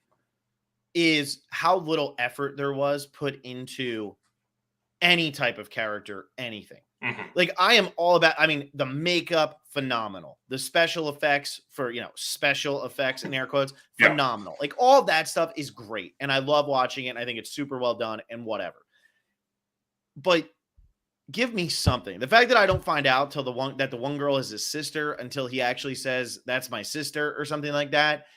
is how little effort there was put into any type of character, anything. Like, I am all about, I mean, the makeup, phenomenal. The special effects for, special effects in air quotes, phenomenal. Like, all that stuff is great. And I love watching it. And I think it's super well done and whatever. But give me something. The fact that I don't find out till the one girl is his sister until he actually says, that's my sister or something like that.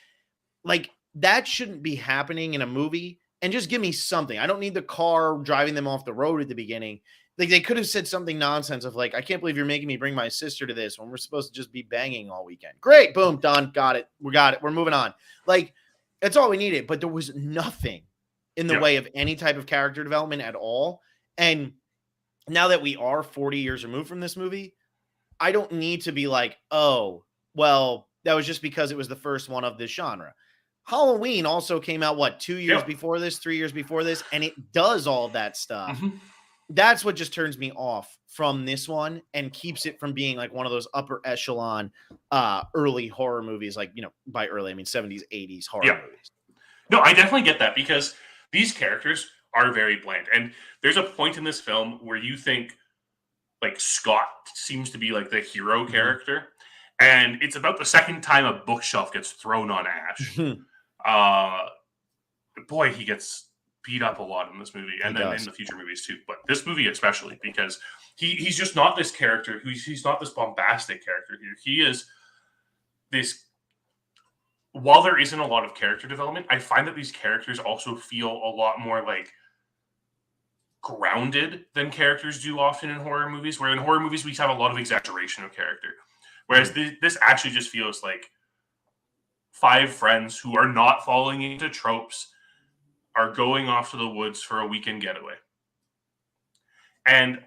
Like, that shouldn't be happening in a movie. And just give me something. I don't need the car driving them off the road at the beginning. Like, they could have said something nonsense of like, I can't believe you're making me bring my sister to this when we're supposed to just be banging all weekend. Great. Boom. Done. Got it. We got it. We're moving on. Like, that's all we needed. But there was nothing in the way of any type of character development at all. And now that we are 40 years removed from this movie, I don't need to be like, oh, well, that was just because it was the first one of this genre. Halloween also came out, 2 years before this, 3 years before this, and it does all of that stuff. That's what just turns me off from this one and keeps it from being like one of those upper echelon early horror movies. Like, by early, I mean 70s, 80s horror movies. No, I definitely get that because these characters are very bland. And there's a point in this film where you think like Scott seems to be like the hero character. And it's about the second time a bookshelf gets thrown on Ash. Boy, he gets beat up a lot in this movie, and then in the future movies too. But this movie especially, because he's just not this character. He's not this bombastic character here. He is this. While there isn't a lot of character development, I find that these characters also feel a lot more like grounded than characters do often in horror movies. Where in horror movies we have a lot of exaggeration of character, whereas this actually just feels like 5 friends who are not falling into tropes are going off to the woods for a weekend getaway. And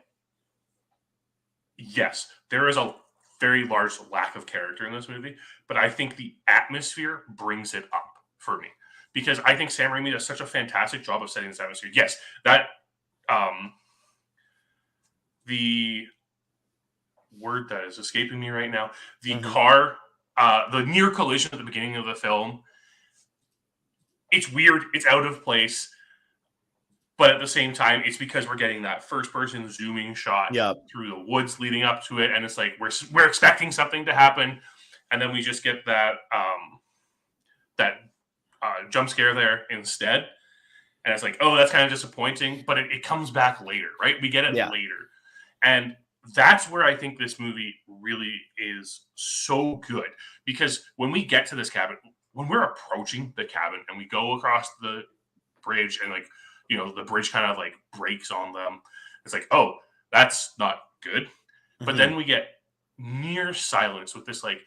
yes, there is a very large lack of character in this movie, but I think the atmosphere brings it up for me because I think Sam Raimi does such a fantastic job of setting this atmosphere. Yes, that the word that is escaping me right now, the car, the near collision at the beginning of the film, it's weird, it's out of place, but at the same time, it's because we're getting that first-person zooming shot through the woods leading up to it, and it's like we're expecting something to happen, and then we just get that jump scare there instead, and it's like, oh, that's kind of disappointing, but it comes back later, right? We get it later, and that's where I think this movie really is so good, because when we get to this cabin, when we're approaching the cabin and we go across the bridge and like, the bridge kind of like breaks on them. It's like, oh, that's not good. But then we get near silence with this, like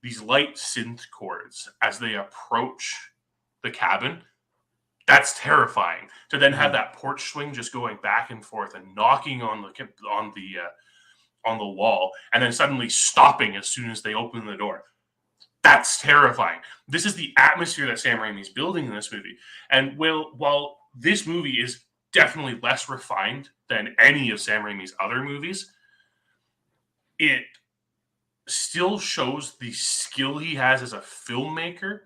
these light synth chords as they approach the cabin. That's terrifying to then have that porch swing just going back and forth and knocking on the wall and then suddenly stopping as soon as they open the door. That's terrifying. This is the atmosphere that Sam Raimi's building in this movie. And while this movie is definitely less refined than any of Sam Raimi's other movies, it still shows the skill he has as a filmmaker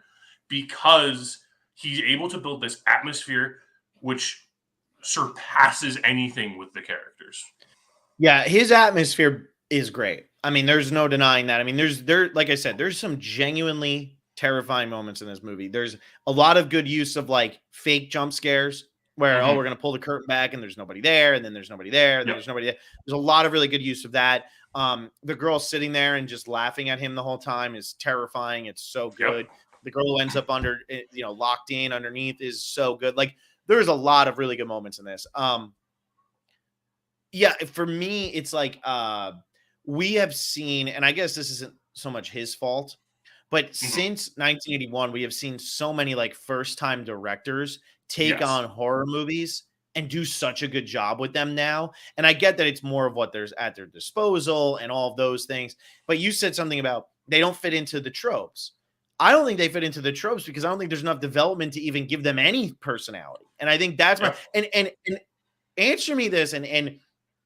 because he's able to build this atmosphere which surpasses anything with the characters. Yeah, his atmosphere is great. I mean, there's no denying that. I mean, like I said, there's some genuinely terrifying moments in this movie. There's a lot of good use of like fake jump scares where, we're going to pull the curtain back and there's nobody there. And then there's nobody there. And then there's nobody there. There's a lot of really good use of that. The girl sitting there and just laughing at him the whole time is terrifying. It's so good. The girl who ends up locked in underneath is so good. Like, there's a lot of really good moments in this. For me, it's like, we have seen, and I guess this isn't so much his fault, but since 1981, we have seen so many like first-time directors take Yes. on horror movies and do such a good job with them now. And I get that it's more of what there's at their disposal and all of those things. But you said something about they don't fit into the tropes. I don't think they fit into the tropes because I don't think there's enough development to even give them any personality. And I think that's my and answer me this, and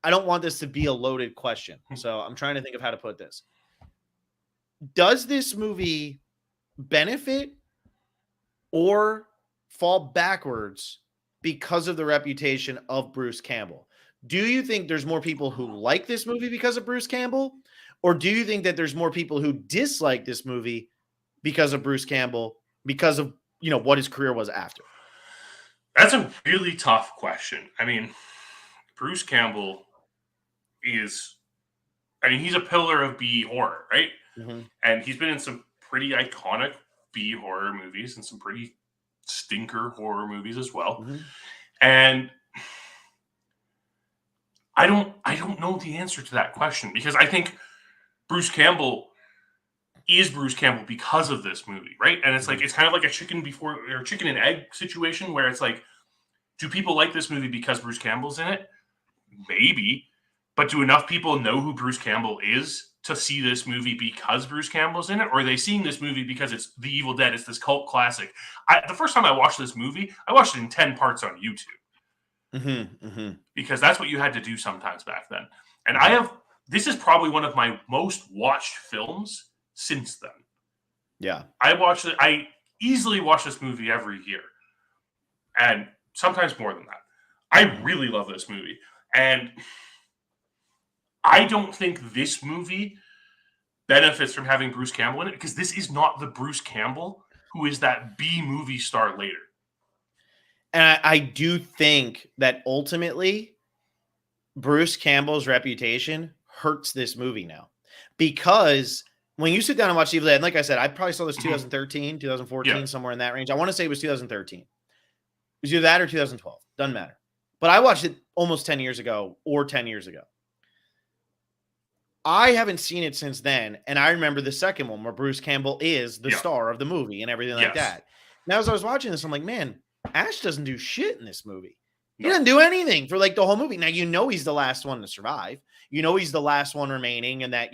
I don't want this to be a loaded question. So I'm trying to think of how to put this. Does this movie benefit or fall backwards because of the reputation of Bruce Campbell? Do you think there's more people who like this movie because of Bruce Campbell? Or do you think that there's more people who dislike this movie because of Bruce Campbell, because of, what his career was after? That's a really tough question. I mean, Bruce Campbell he's a pillar of B horror, right? Mm-hmm. And he's been in some pretty iconic B horror movies and some pretty stinker horror movies as well. Mm-hmm. And I don't know the answer to that question because I think Bruce Campbell is Bruce Campbell because of this movie, right? And it's like it's kind of like a chicken and egg situation where it's like, do people like this movie because Bruce Campbell's in it? Maybe. But do enough people know who Bruce Campbell is to see this movie because Bruce Campbell's in it? Or are they seeing this movie because it's The Evil Dead? It's this cult classic. The first time I watched this movie, I watched it in 10 parts on YouTube. Mm-hmm, mm-hmm. Because that's what you had to do sometimes back then. And this is probably one of my most watched films since then. Yeah. I easily watch this movie every year. And sometimes more than that. I really love this movie. And I don't think this movie benefits from having Bruce Campbell in it because this is not the Bruce Campbell who is that B movie star later. And I do think that ultimately Bruce Campbell's reputation hurts this movie now because when you sit down and watch Evil Dead, and like I said, I probably saw this 2013, 2014, somewhere in that range. I want to say it was 2013. It was either that or 2012. Doesn't matter. But I watched it almost 10 years ago or 10 years ago. I haven't seen it since then, and I remember the second one where Bruce Campbell is the star of the movie and everything like that. Now, as I was watching this, I'm like, man, Ash doesn't do shit in this movie. He doesn't do anything for like the whole movie. Now, he's the last one to survive. He's the last one remaining, and that,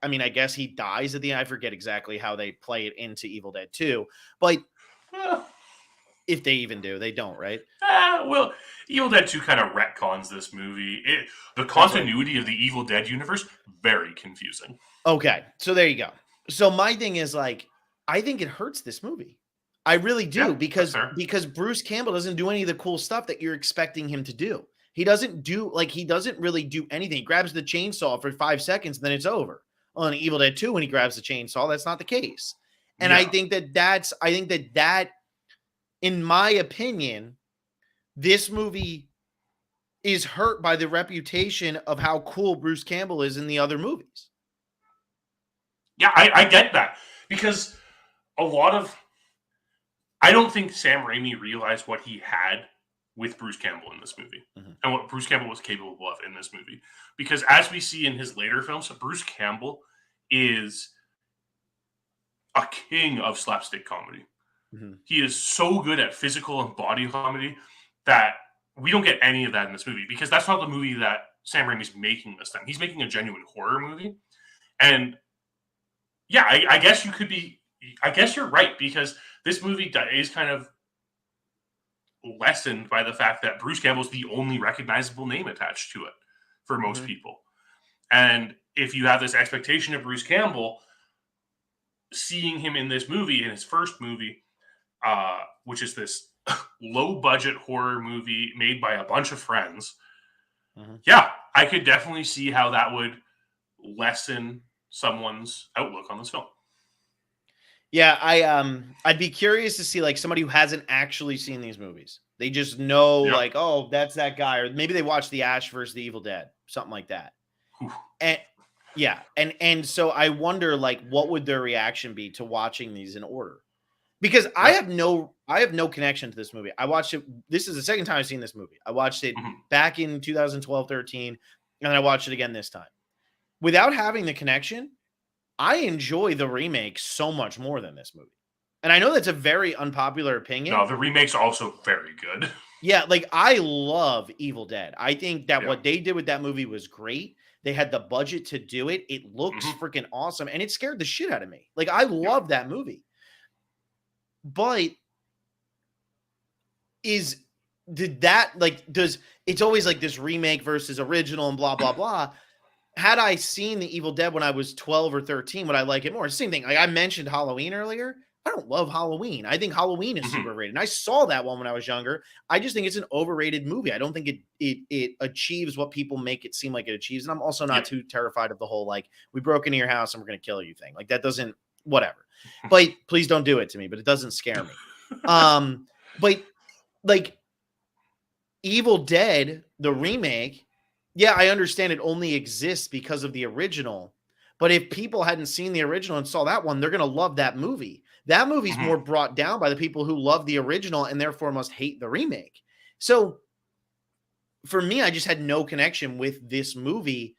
I guess he dies at the end. I forget exactly how they play it into Evil Dead 2, but if they even do, they don't, right? Well, Evil Dead 2 kind of retcons this movie. The continuity of the Evil Dead universe, very confusing. Okay, so there you go. So my thing is like, I think it hurts this movie. I really do because Bruce Campbell doesn't do any of the cool stuff that you're expecting him to do. He doesn't really do anything. He grabs the chainsaw for 5 seconds and then it's over. On Evil Dead 2, when he grabs the chainsaw, that's not the case. And I think that in my opinion, this movie is hurt by the reputation of how cool Bruce Campbell is in the other movies. Yeah, I get that. Because I don't think Sam Raimi realized what he had with Bruce Campbell in this movie and what Bruce Campbell was capable of in this movie. Because as we see in his later films, Bruce Campbell is a king of slapstick comedy. Mm-hmm. He is so good at physical and body comedy that we don't get any of that in this movie because that's not the movie that Sam Raimi's making this time. He's making a genuine horror movie. And yeah, I guess you're right because this movie is kind of lessened by the fact that Bruce Campbell's the only recognizable name attached to it for most people. And if you have this expectation of Bruce Campbell, seeing him in this movie, in his first movie, which is this low-budget horror movie made by a bunch of friends, I could definitely see how that would lessen someone's outlook on this film. Yeah, I'd be curious to see like somebody who hasn't actually seen these movies. They just know like, oh, that's that guy, or maybe they watched the Ash versus the Evil Dead, something like that. And so I wonder like what would their reaction be to watching these in order? Because I have no connection to this movie. I watched it. This is the second time I've seen this movie. I watched it back in 2012, 13, and then I watched it again this time. without having the connection, I enjoy the remake so much more than this movie. And I know that's a very unpopular opinion. No, the remake's also very good. Yeah, like I love Evil Dead. I think that Yeah. what they did with that movie was great. They had the budget to do it. It looks freaking awesome, and it scared the shit out of me. Like I love that movie. But it's always like this remake versus original and blah blah blah. Had I seen the Evil Dead when I was 12 or 13, would I like it more? Same thing. Like I mentioned Halloween earlier. I don't love Halloween. I think Halloween is super rated. And I saw that one when I was younger. I just think it's an overrated movie. I don't think it achieves what people make it seem like it achieves. And I'm also not too terrified of the whole, like, we broke into your house and we're going to kill you thing. Like that doesn't, whatever. But please don't do it to me, but it doesn't scare me. But like Evil Dead, the remake, yeah, I understand it only exists because of the original. But if people hadn't seen the original and saw that one, they're going to love that movie. That movie's more brought down by the people who love the original and therefore must hate the remake. So for me, I just had no connection with this movie,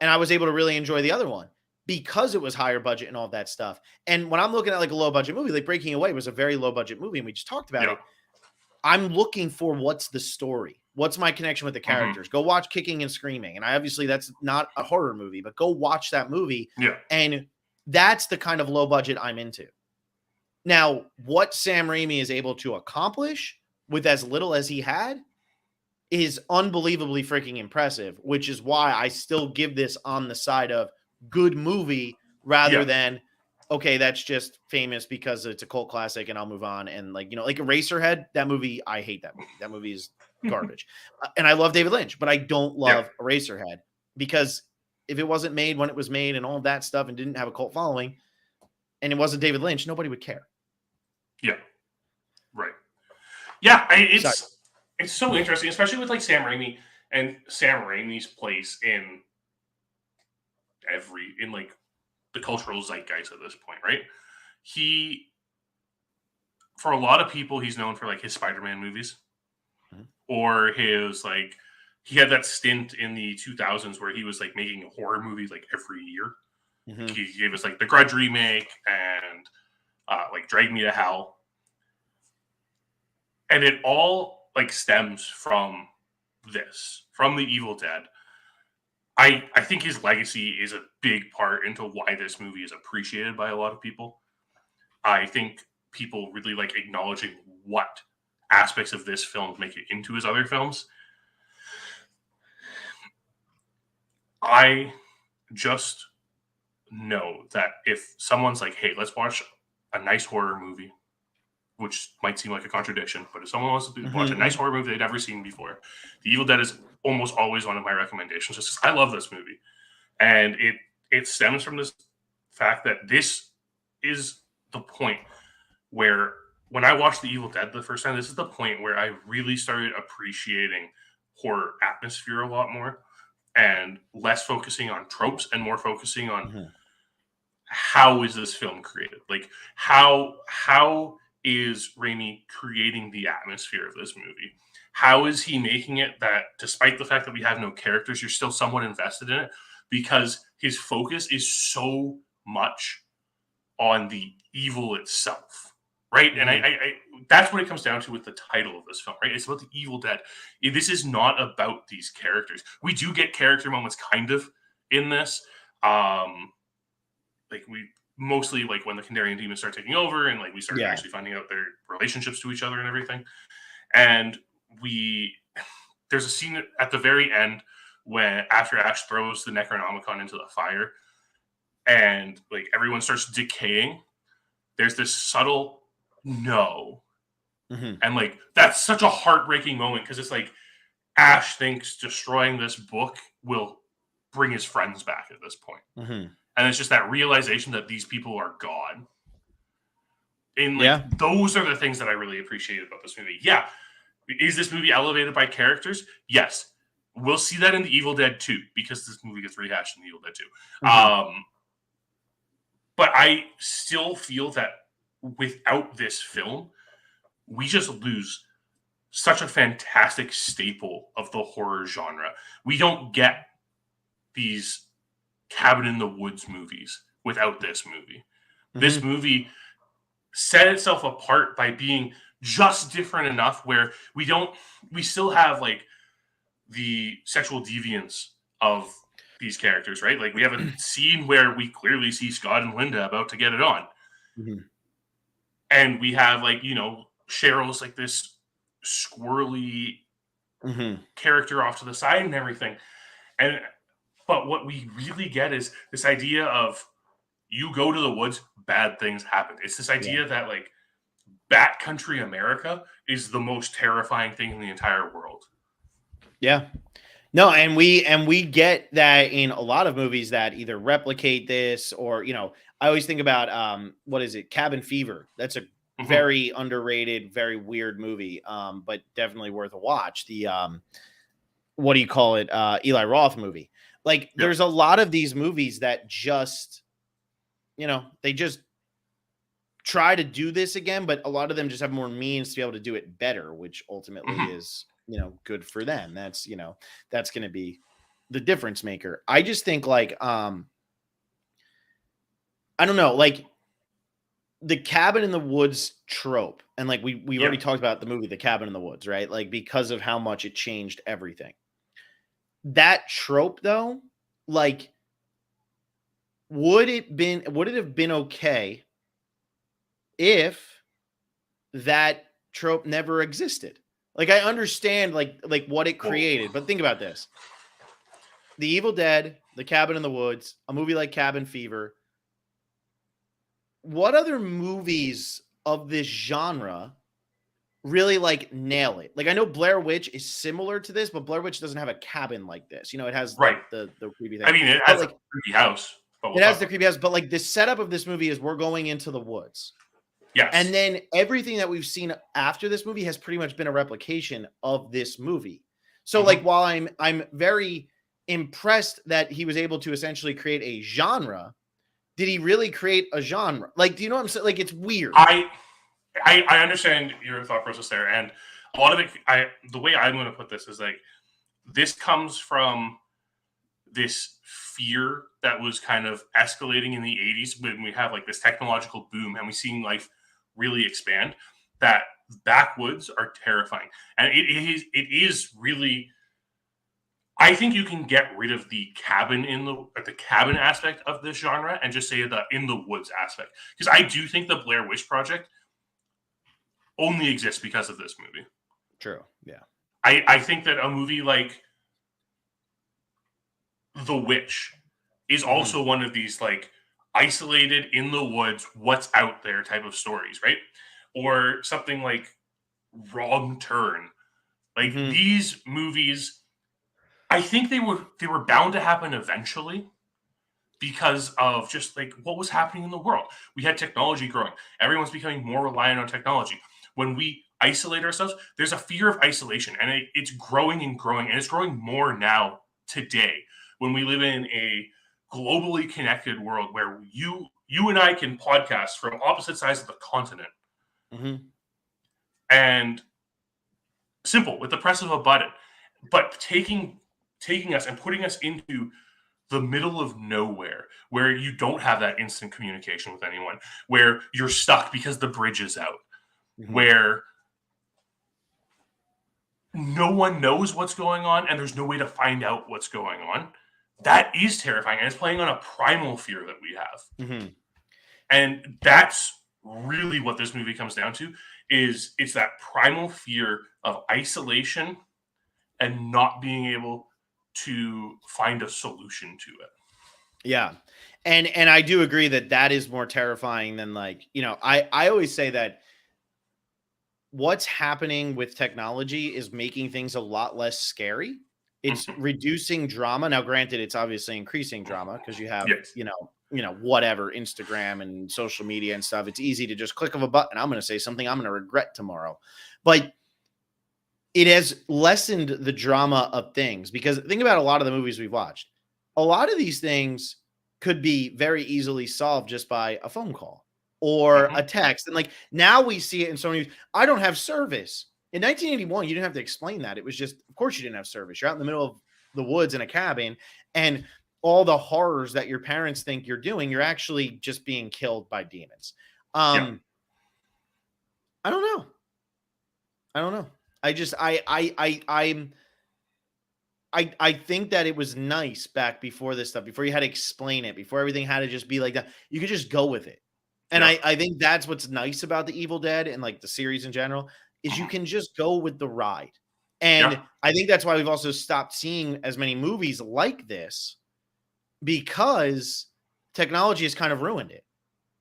and I was able to really enjoy the other one because it was higher budget and all that stuff. And when I'm looking at like a low budget movie, like Breaking Away was a very low budget movie, and we just talked about it. I'm looking for what's the story. What's my connection with the characters? Go watch Kicking and Screaming. And obviously that's not a horror movie, but go watch that movie. Yeah. And that's the kind of low budget I'm into. Now, what Sam Raimi is able to accomplish with as little as he had is unbelievably freaking impressive, which is why I still give this on the side of good movie rather than, okay, that's just famous because it's a cult classic and I'll move on. And like, you know, like Eraserhead, that movie, I hate that movie. That movie is garbage. And I love David Lynch, but I don't love Eraserhead because if it wasn't made when it was made and all of that stuff and didn't have a cult following and it wasn't David Lynch, nobody would care. Yeah. Right. Yeah. It's so interesting, especially with like Sam Raimi and Sam Raimi's place in like the cultural zeitgeist at this point, right? For a lot of people, he's known for like his Spider-Man movies or his like, he had that stint in the 2000s where he was like making a horror movie like every year. He gave us like the Grudge remake and like Drag Me to Hell. And it all like stems from from the Evil Dead. I think his legacy is a big part into why this movie is appreciated by a lot of people. I think people really like acknowledging what aspects of this film make it into his other films. I just know that if someone's like, hey, let's watch a nice horror movie, which might seem like a contradiction, but if someone wants to watch a nice horror movie they've never seen before, The Evil Dead is almost always one of my recommendations. Just because I love this movie. And it stems from this fact that this is the point where when I watched The Evil Dead the first time, this is the point where I really started appreciating horror atmosphere a lot more and less focusing on tropes and more focusing on how is this film created? Like how is Raimi creating the atmosphere of this movie? How is he making it that despite the fact that we have no characters, you're still somewhat invested in it because his focus is so much on the evil itself, right? And I that's what it comes down to with the title of this film, right? It's about the Evil Dead. This is not about these characters. We do get character moments kind of in this. Like we mostly like when the Kandarian demons start taking over and like we start actually finding out their relationships to each other and everything. And there's a scene at the very end when after Ash throws the Necronomicon into the fire and like everyone starts decaying, there's this subtle no. And like that's such a heartbreaking moment because it's like Ash thinks destroying this book will bring his friends back at this point. And it's just that realization that these people are gone. And like those are the things that I really appreciated about this movie. Yeah. Is this movie elevated by characters? Yes. We'll see that in The Evil Dead 2 because this movie gets rehashed in The Evil Dead 2. But I still feel that without this film, we just lose such a fantastic staple of the horror genre. We don't get these Cabin in the Woods movies without this movie. This Mm-hmm. movie set itself apart by being just different enough where we still have like the sexual deviance of these characters, right? Like we have a scene where we clearly see Scott and Linda about to get it on. Mm-hmm. And we have like, Cheryl's like this squirrely Mm-hmm. character off to the side and everything. But what we really get is this idea of you go to the woods, bad things happen. It's this idea that like backcountry America is the most terrifying thing in the entire world. Yeah. No, and we get that in a lot of movies that either replicate this or, I always think about what is it? Cabin Fever. That's a very underrated, very weird movie. But definitely worth a watch. The what do you call it? Eli Roth movie. Like there's a lot of these movies that just, they just try to do this again, but a lot of them just have more means to be able to do it better, which ultimately is, good for them. That's, that's going to be the difference maker. I just think like, I don't know, like the cabin in the woods trope. And like, we already talked about the movie, The Cabin in the Woods, right? Like because of how much it changed everything. That trope though, like, would it have been okay if that trope never existed? Like I understand like what it created, but think about this. The Evil Dead, The Cabin in the Woods, a movie like Cabin Fever. What other movies of this genre really like nail it? Like I know Blair Witch is similar to this, but Blair Witch doesn't have a cabin like this. It has the creepy thing. I mean, it has a creepy house. It has the creepy house, but like the setup of this movie is we're going into the woods. Yes. And then everything that we've seen after this movie has pretty much been a replication of this movie. So like while I'm very impressed that he was able to essentially create a genre, did he really create a genre? Like, do you know what I'm saying? Like it's weird. I understand your thought process there. And a lot of it, the way I'm going to put this is like, this comes from this fear that was kind of escalating in the 80s when we have like this technological boom and we seen life really expand, that backwoods are terrifying. And it is really, I think you can get rid of the cabin the cabin aspect of this genre and just say the in the woods aspect. Because I do think the Blair Witch Project only exists because of this movie. True. Yeah. I think that a movie like The Witch is also one of these like isolated in the woods, what's out there type of stories, right? Or something like Wrong Turn. Like these movies, I think they were bound to happen eventually because of just like what was happening in the world. We had technology growing. Everyone's becoming more reliant on technology. When we isolate ourselves, there's a fear of isolation, and it's growing and growing, and it's growing more now today when we live in a globally connected world where you and I can podcast from opposite sides of the continent. And simple, with the press of a button. But taking us and putting us into the middle of nowhere where you don't have that instant communication with anyone, where you're stuck because the bridge is out, where no one knows what's going on and there's no way to find out what's going on. That is terrifying. And it's playing on a primal fear that we have. And that's really what this movie comes down to, is it's that primal fear of isolation and not being able to find a solution to it. Yeah. And I do agree that is more terrifying than like, I always say that what's happening with technology is making things a lot less scary. It's reducing drama. Now, granted, it's obviously increasing drama because you have, whatever, Instagram and social media and stuff. It's easy to just click of a button. I'm going to say something I'm going to regret tomorrow. But it has lessened the drama of things, because think about a lot of the movies we've watched. A lot of these things could be very easily solved just by a phone call or a text. And like now we see it in so many. I don't have service. In 1981, you didn't have to explain that. It was just, of course you didn't have service. You're out in the middle of the woods in a cabin, and all the horrors that your parents think you're doing, you're actually just being killed by demons. Yeah. I don't know. I don't know. I think that it was nice back before this stuff, before you had to explain it, before everything had to just be like that. You could just go with it. And Yeah. I think that's what's nice about the Evil Dead and like the series in general is you can just go with the ride. And Yeah. I think that's why we've also stopped seeing as many movies like this because technology has kind of ruined it.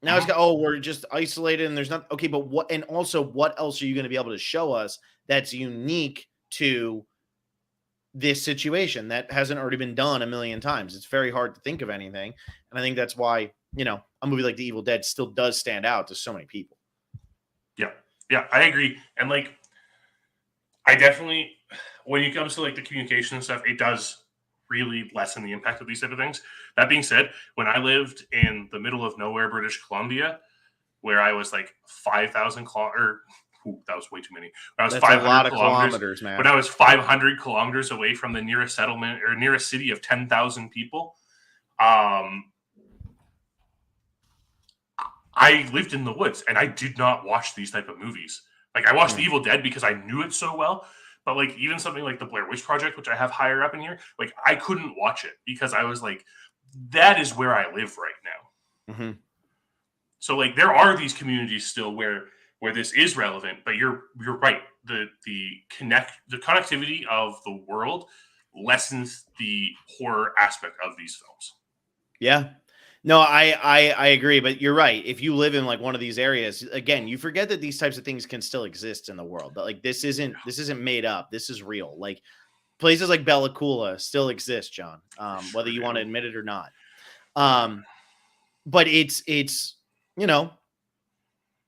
Now it's got, oh, we're just isolated and there's not okay, but what and also what else are you going to be able to show us that's unique to this situation that hasn't already been done a million times? It's very hard to think of anything. And I think that's why, a movie like The Evil Dead still does stand out to so many people. Yeah. Yeah, I agree. And like, I definitely, when it comes to like the communication and stuff, it does really lessen the impact of these type of things. That being said, when I lived in the middle of nowhere, British Columbia, where I was like 5,000 kilometers, that was way too many. When I was That's a 500 lot of kilometers, man. when I was 500 kilometers away from the nearest settlement or nearest city of 10,000 people, I lived in the woods and I did not watch these type of movies. Like I watched The Evil Dead because I knew it so well. But like even something like the Blair Witch Project, which I have higher up in here, like I couldn't watch it because I was like, that is where I live right now. Mm-hmm. So like there are these communities still where this is relevant, but you're right. The connectivity of the world lessens the horror aspect of these films. Yeah. No, I agree, but you're right. If you live in like one of these areas, again, you forget that these types of things can still exist in the world. But like this isn't made up. This is real. Like places like Bella Coola still exist, John. Whether you want to admit it or not. But it's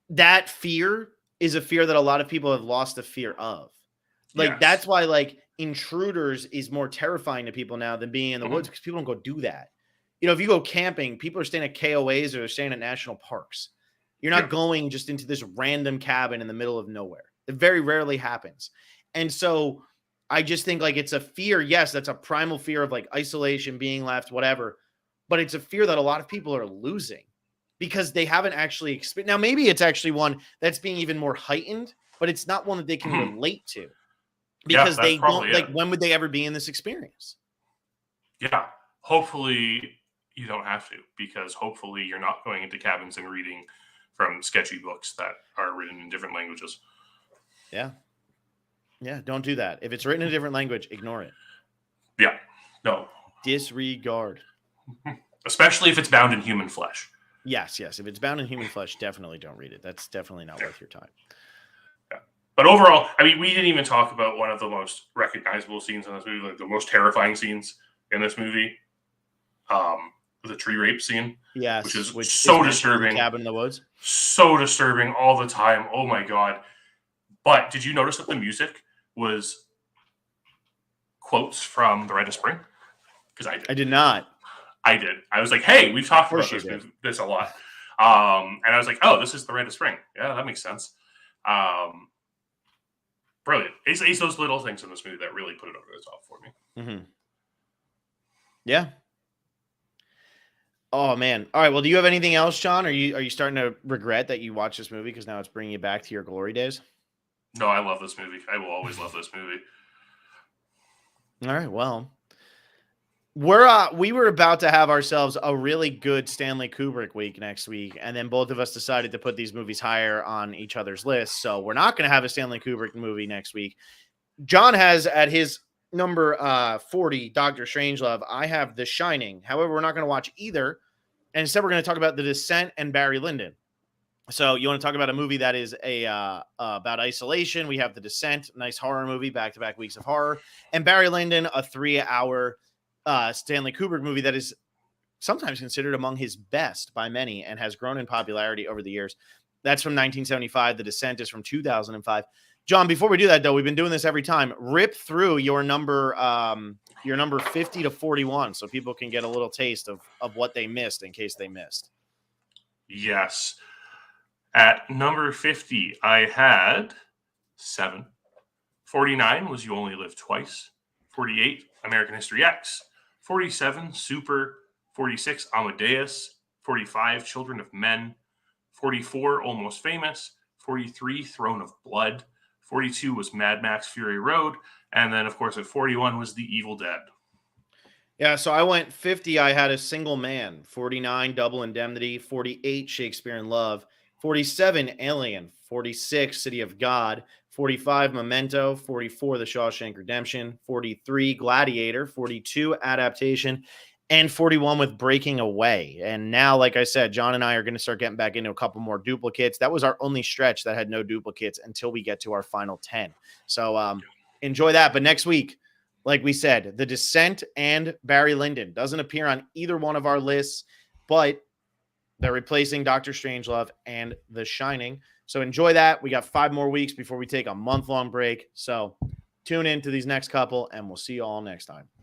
that fear is a fear that a lot of people have lost the fear of. Like Yes. that's why like intruders is more terrifying to people now than being in the woods because people don't go do that. If you go camping, people are staying at KOAs or they're staying at national parks. You're not going just into this random cabin in the middle of nowhere. It very rarely happens. And so I just think like it's a fear. Yes, that's a primal fear of like isolation, being left, whatever. But it's a fear that a lot of people are losing because they haven't actually experienced. Now, maybe it's actually one that's being even more heightened, but it's not one that they can relate to because they don't like, when would they ever be in this experience? Yeah. Hopefully you don't have to, because hopefully you're not going into cabins and reading from sketchy books that are written in different languages. Yeah. Yeah. Don't do that. If it's written in a different language, ignore it. Yeah. No. Disregard. Especially if it's bound in human flesh. Yes. If it's bound in human flesh, definitely don't read it. That's definitely not worth your time. Yeah. But overall, I mean, we didn't even talk about one of the most recognizable scenes in this movie, like the most terrifying scenes in this movie. The tree rape scene. Yes. Which is so disturbing. Cabin in the woods. So disturbing all the time. Oh my God. But did you notice that the music was quotes from The Rite of Spring? Because I did. I did not. I did. I was like, hey, we've talked about this a lot. And I was like, oh, this is The Rite of Spring. Yeah, that makes sense. Brilliant. It's those little things in this movie that really put it over the top for me. Mm-hmm. Yeah. Oh man. All right. Well, do you have anything else, John? Are you starting to regret that you watched this movie because now it's bringing you back to your glory days? No, I love this movie. I will always love this movie. All right. Well, we were about to have ourselves a really good Stanley Kubrick week next week, and then both of us decided to put these movies higher on each other's lists. So we're not going to have a Stanley Kubrick movie next week. John has at his number 40, Dr. Strangelove. I have The Shining. However, we're not going to watch either. And instead, we're going to talk about The Descent and Barry Lyndon. So you want to talk about a movie that is about isolation? We have The Descent, nice horror movie, back-to-back weeks of horror. And Barry Lyndon, a 3-hour Stanley Kubrick movie that is sometimes considered among his best by many and has grown in popularity over the years. That's from 1975. The Descent is from 2005. John, before we do that, though, we've been doing this every time. Rip through your number 50 to 41 so people can get a little taste of what they missed in case they missed. Yes. At number 50, I had 7. 49 was You Only Live Twice. 48, American History X. 47, Super. 46, Amadeus. 45, Children of Men. 44, Almost Famous. 43, Throne of Blood. 42 was Mad Max Fury Road. And then, of course, at 41 was The Evil Dead. Yeah, so I went 50. I had A Single Man. 49, Double Indemnity. 48, Shakespeare in Love. 47, Alien. 46, City of God. 45, Memento. 44, The Shawshank Redemption. 43, Gladiator. 42, Adaptation. And 41 with Breaking Away. And now, like I said, John and I are going to start getting back into a couple more duplicates. That was our only stretch that had no duplicates until we get to our final 10. So enjoy that. But next week, like we said, The Descent and Barry Lyndon doesn't appear on either one of our lists, but they're replacing Dr. Strangelove and The Shining. So enjoy that. We got 5 more weeks before we take a month-long break. So tune in to these next couple, and we'll see you all next time.